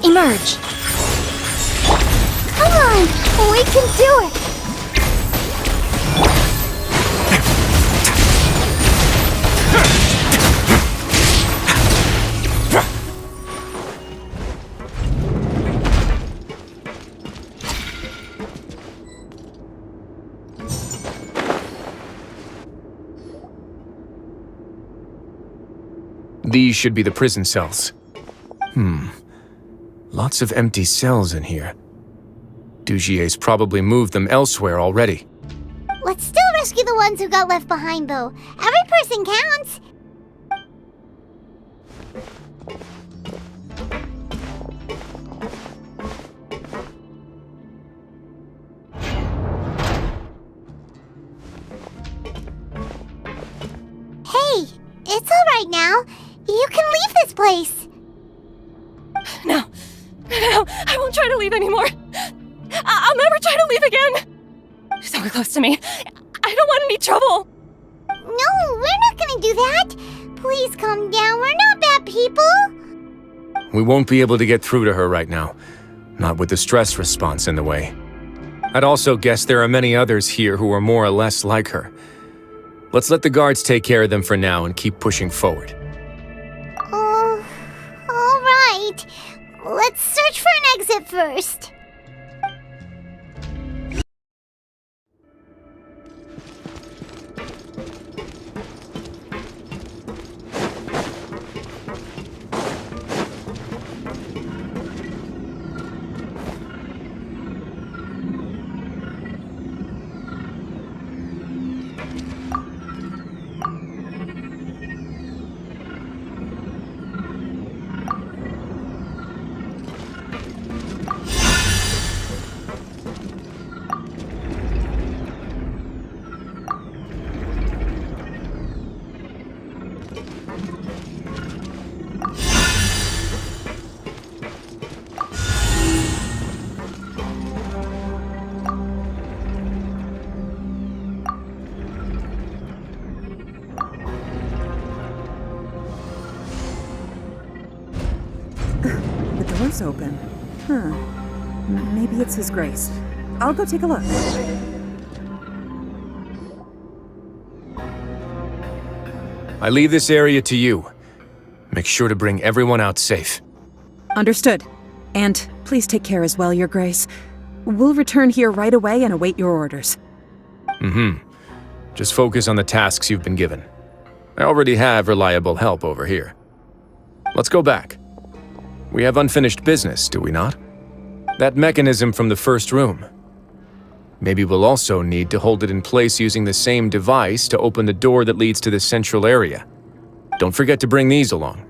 Emerge! Come on! We can do it! These should be the prison cells. Lots of empty cells in here. Dugier's probably moved them elsewhere already. Let's still rescue the ones who got left behind, though. Every person counts. Hey, it's all right now. You can leave this place. No, I won't try to leave anymore. I'll never try to leave again. So close to me. I don't want any trouble. No, we're not gonna do that. Please calm down. We're not bad people. We won't be able to get through to her right now. Not with the stress response in the way. I'd also guess there are many others here who are more or less like her. Let's let the guards take care of them for now and keep pushing forward. Oh, all right. Let's search for an exit first. The door's open. Maybe it's His Grace. I'll go take a look. I leave this area to you. Make sure to bring everyone out safe. Understood. And please take care as well, Your Grace. We'll return here right away and await your orders. Just focus on the tasks you've been given. I already have reliable help over here. Let's go back. We have unfinished business, do we not? That mechanism from the first room. Maybe we'll also need to hold it in place using the same device to open the door that leads to the central area. Don't forget to bring these along.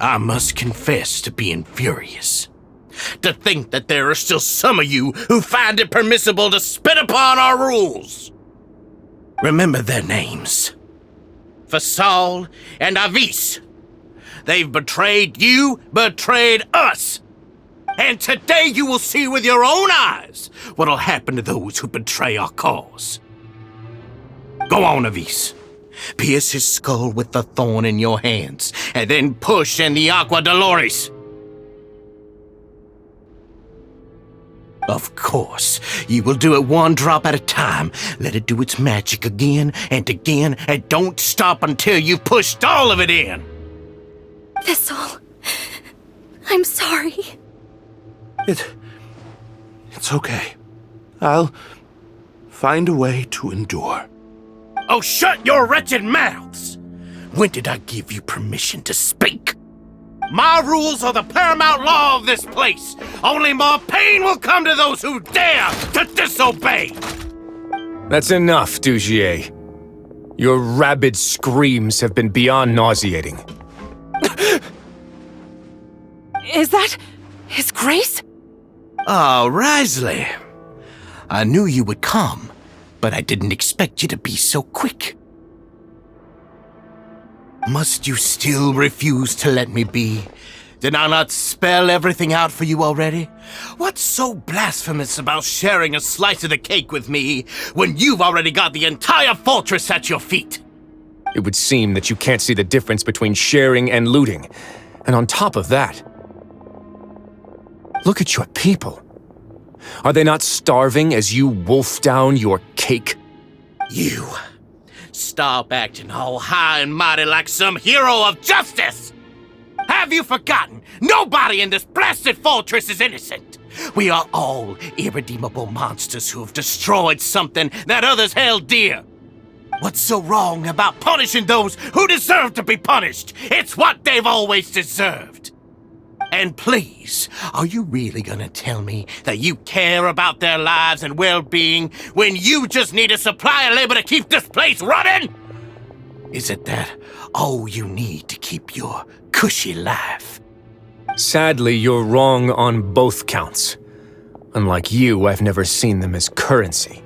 I must confess to being furious. To think that there are still some of you who find it permissible to spit upon our rules. Remember their names. Fasal and Avis. They've betrayed you, betrayed us. And today you will see with your own eyes what'll happen to those who betray our cause. Go on, Avis. Pierce his skull with the thorn in your hands, and then push in the Aqua Dolores. Of course, you will do it one drop at a time. Let it do its magic again, and don't stop until you've pushed all of it in. Thistle, I'm sorry. It's okay. I'll find a way to endure. Oh, shut your wretched mouths! When did I give you permission to speak? My rules are the paramount law of this place. Only more pain will come to those who dare to disobey. That's enough, Dugier. Your rabid screams have been beyond nauseating. Is that His Grace? Oh, Risley. I knew you would come, but I didn't expect you to be so quick. Must you still refuse to let me be? Did I not spell everything out for you already? What's so blasphemous about sharing a slice of the cake with me when you've already got the entire fortress at your feet? It would seem that you can't see the difference between sharing and looting. And on top of that, look at your people. Are they not starving as you wolf down your cake? You. Stop acting all high and mighty like some hero of justice! Have you forgotten? Nobody in this blasted fortress is innocent! We are all irredeemable monsters who have destroyed something that others held dear. What's so wrong about punishing those who deserve to be punished? It's what they've always deserved. And please, are you really gonna tell me that you care about their lives and well-being when you just need a supply of labor to keep this place running? Is it that all you need to keep your cushy life? Sadly, you're wrong on both counts. Unlike you, I've never seen them as currency.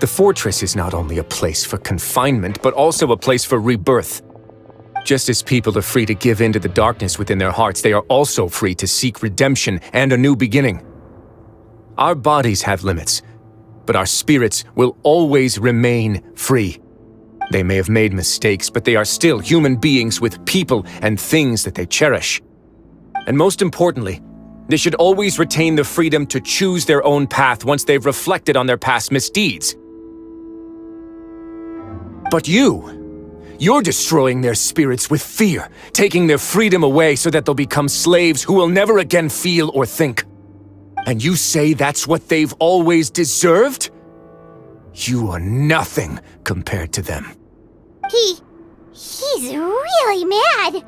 The fortress is not only a place for confinement, but also a place for rebirth. Just as people are free to give in to the darkness within their hearts, they are also free to seek redemption and a new beginning. Our bodies have limits, but our spirits will always remain free. They may have made mistakes, but they are still human beings with people and things that they cherish. And most importantly, they should always retain the freedom to choose their own path once they've reflected on their past misdeeds. But you're destroying their spirits with fear, taking their freedom away so that they'll become slaves who will never again feel or think. And you say that's what they've always deserved? You are nothing compared to them. He's really mad.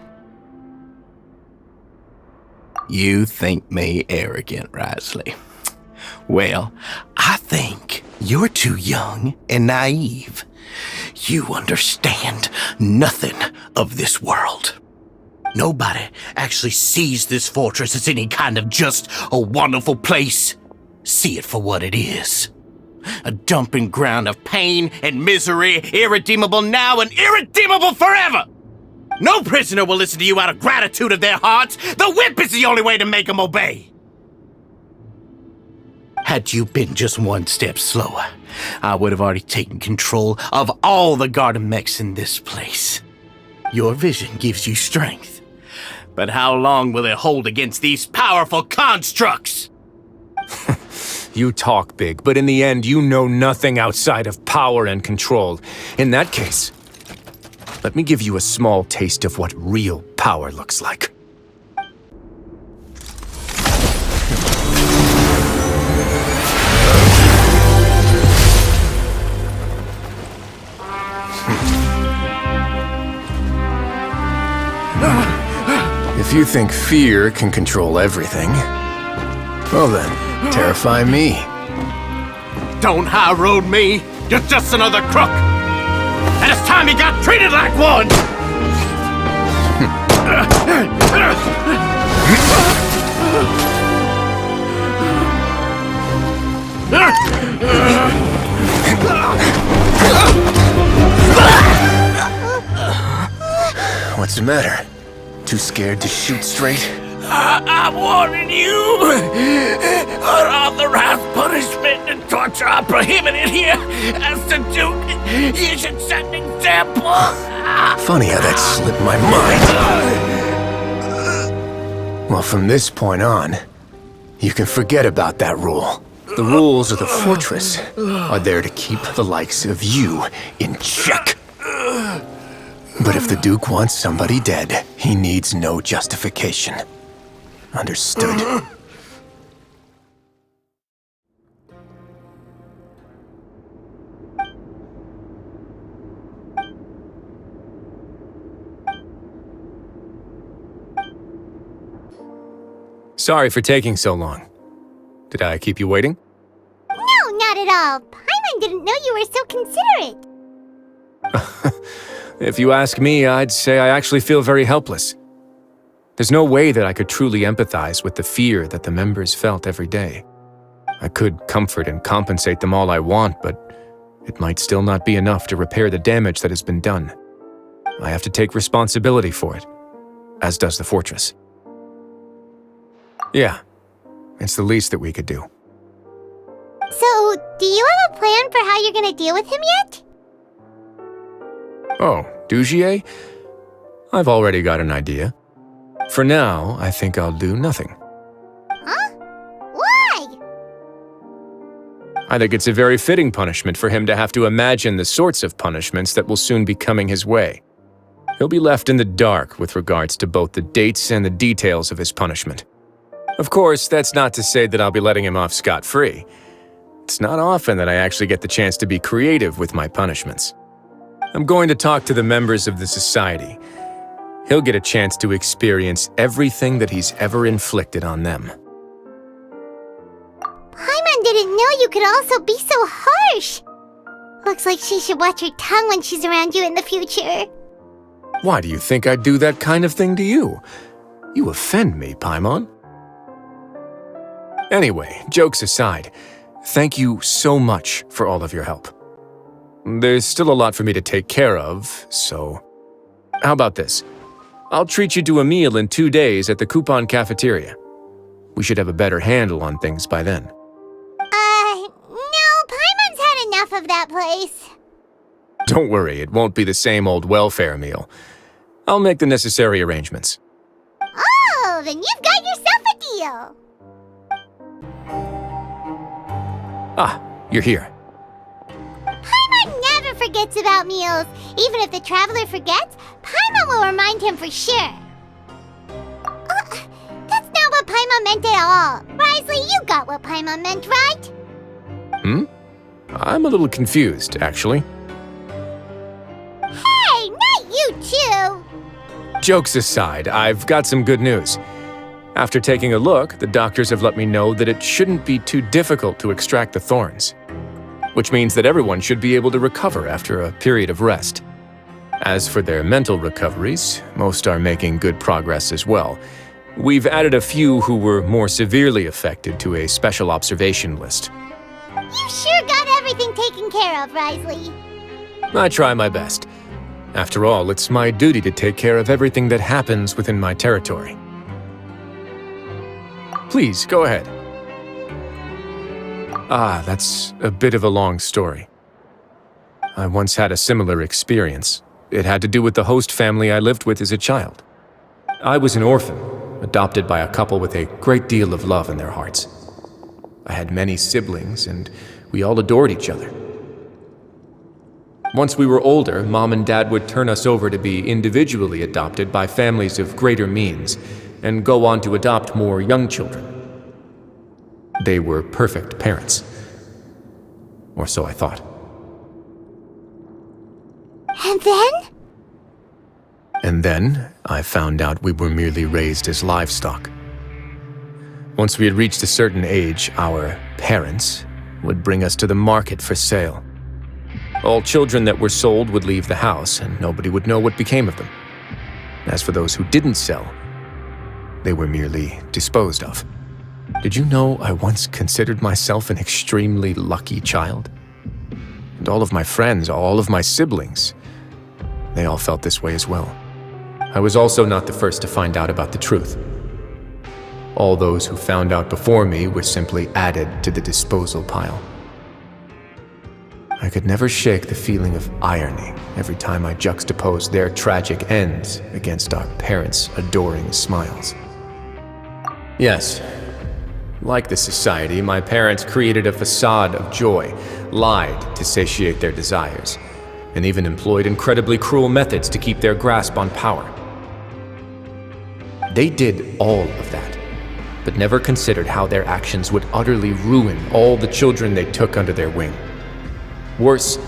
You think me arrogant, Risley. Well, I think you're too young and naive. You understand nothing of this world. Nobody actually sees this fortress as any kind of just a wonderful place. See it for what it is. A dumping ground of pain and misery, irredeemable now and irredeemable forever! No prisoner will listen to you out of gratitude of their hearts. The whip is the only way to make them obey. Had you been just one step slower, I would have already taken control of all the garden mechs in this place. Your vision gives you strength. But how long will it hold against these powerful constructs? You talk big, but in the end, you know nothing outside of power and control. In that case, let me give you a small taste of what real power looks like. If you think fear can control everything, well then, terrify me. Don't high road me. You're just another crook. And it's time you got treated like one! What's the matter? Too scared to shoot straight? I'm warning you! Unauthorized punishment and torture are prohibited here! As the Duke, you should set an example! Funny how that slipped my mind. Well, from this point on, you can forget about that rule. The rules of the fortress are there to keep the likes of you in check. But if the Duke wants somebody dead, he needs no justification. Understood. Sorry for taking so long. Did I keep you waiting? No, not at all. Paimon didn't know you were so considerate. If you ask me, I'd say I actually feel very helpless. There's no way that I could truly empathize with the fear that the members felt every day. I could comfort and compensate them all I want, but it might still not be enough to repair the damage that has been done. I have to take responsibility for it, as does the fortress. Yeah, it's the least that we could do. So, do you have a plan for how you're gonna deal with him yet? Oh, Dugier? I've already got an idea. For now, I think I'll do nothing. Huh? Why? I think it's a very fitting punishment for him to have to imagine the sorts of punishments that will soon be coming his way. He'll be left in the dark with regards to both the dates and the details of his punishment. Of course, that's not to say that I'll be letting him off scot-free. It's not often that I actually get the chance to be creative with my punishments. I'm going to talk to the members of the society. He'll get a chance to experience everything that he's ever inflicted on them. Paimon didn't know you could also be so harsh. Looks like she should watch her tongue when she's around you in the future. Why do you think I'd do that kind of thing to you? You offend me, Paimon. Anyway, jokes aside, thank you so much for all of your help. There's still a lot for me to take care of, so... How about this? I'll treat you to a meal in 2 days at the Coupon Cafeteria. We should have a better handle on things by then. No, Paimon's had enough of that place. Don't worry, it won't be the same old welfare meal. I'll make the necessary arrangements. Oh, then you've got yourself a deal. Ah, you're here. Paimon never forgets about meals. Even if the traveler forgets, Paimon will remind him for sure. That's not what Paimon meant at all. Risley, you got what Paimon meant, right? I'm a little confused, actually. Hey, not you too! Jokes aside, I've got some good news. After taking a look, the doctors have let me know that it shouldn't be too difficult to extract the thorns, which means that everyone should be able to recover after a period of rest. As for their mental recoveries, most are making good progress as well, We've added a few who were more severely affected to a special observation list. You sure got everything taken care of, Wriotheslety. I try my best. After all, it's my duty to take care of everything that happens within my territory. Please, go ahead. That's a bit of a long story. I once had a similar experience. It had to do with the host family I lived with as a child. I was an orphan, adopted by a couple with a great deal of love in their hearts. I had many siblings, and we all adored each other. Once we were older, Mom and Dad would turn us over to be individually adopted by families of greater means, and go on to adopt more young children. They were perfect parents. Or so I thought. And then? And then, I found out we were merely raised as livestock. Once we had reached a certain age, our parents would bring us to the market for sale. All children that were sold would leave the house, and nobody would know what became of them. As for those who didn't sell, they were merely disposed of. Did you know I once considered myself an extremely lucky child? And all of my friends, all of my siblings, they all felt this way as well. I was also not the first to find out about the truth. All those who found out before me were simply added to the disposal pile. I could never shake the feeling of irony every time I juxtaposed their tragic ends against our parents' adoring smiles. Yes, like the society, my parents created a facade of joy, lied to satiate their desires, and even employed incredibly cruel methods to keep their grasp on power. They did all of that, but never considered how their actions would utterly ruin all the children they took under their wing. Worse,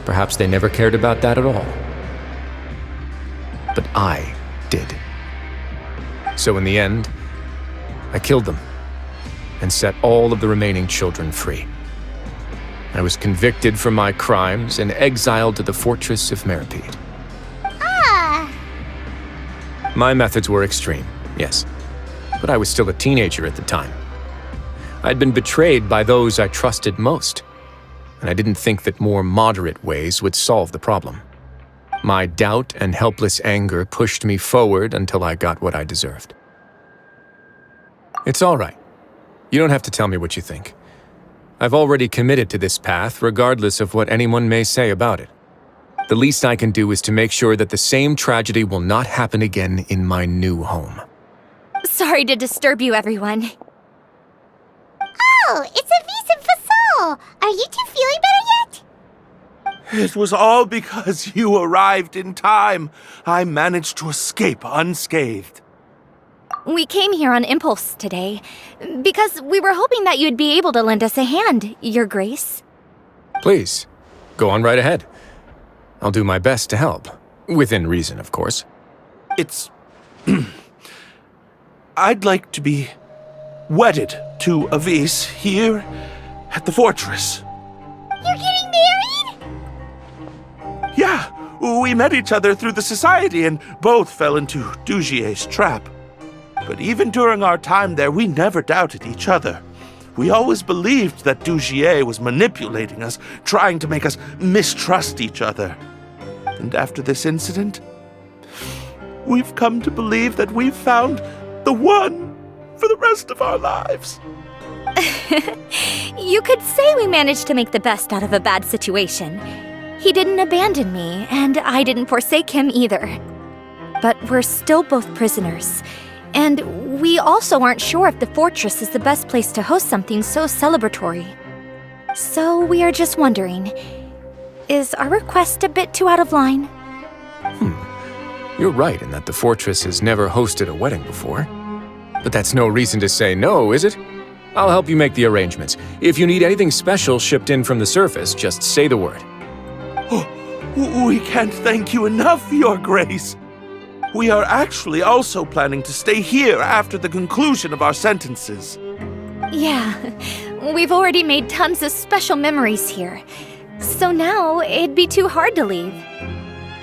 perhaps they never cared about that at all. But I did. So in the end, I killed them and set all of the remaining children free. I was convicted for my crimes and exiled to the fortress of Meripede. My methods were extreme, yes, but I was still a teenager at the time. I'd been betrayed by those I trusted most, and I didn't think that more moderate ways would solve the problem. My doubt and helpless anger pushed me forward until I got what I deserved. It's all right. You don't have to tell me what you think. I've already committed to this path, regardless of what anyone may say about it. The least I can do is to make sure that the same tragedy will not happen again in my new home. Sorry to disturb you, everyone. Oh, it's a vis and fasol. Are you two feeling better yet? It was all because you arrived in time. I managed to escape unscathed. We came here on impulse today, because we were hoping that you'd be able to lend us a hand, Your Grace. Please, go on right ahead. I'll do my best to help. Within reason, of course. It's... I'd like to be wedded to Avis here at the fortress. You're getting married? Yeah, we met each other through the society and both fell into Dugier's trap. But even during our time there, we never doubted each other. We always believed that Dugier was manipulating us, trying to make us mistrust each other. And after this incident, we've come to believe that we've found the one for the rest of our lives. You could say we managed to make the best out of a bad situation. He didn't abandon me, and I didn't forsake him either. But we're still both prisoners. And we also aren't sure if the fortress is the best place to host something so celebratory. So we are just wondering, is our request a bit too out of line? You're right in that the fortress has never hosted a wedding before. But that's no reason to say no, is it? I'll help you make the arrangements. If you need anything special shipped in from the surface, just say the word. Oh, we can't thank you enough, Your Grace. We are actually also planning to stay here after the conclusion of our sentences. Yeah, we've already made tons of special memories here. So now it'd be too hard to leave.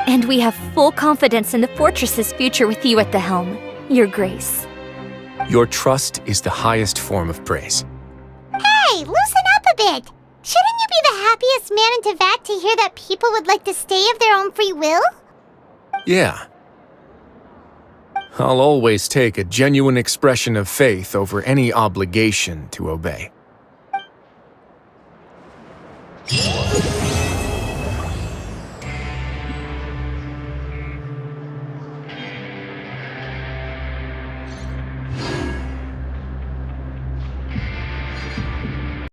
And we have full confidence in the fortress's future with you at the helm, Your Grace. Your trust is the highest form of praise. Hey, loosen up a bit! Shouldn't you be the happiest man in Teyvat to hear that people would like to stay of their own free will? Yeah. I'll always take a genuine expression of faith over any obligation to obey.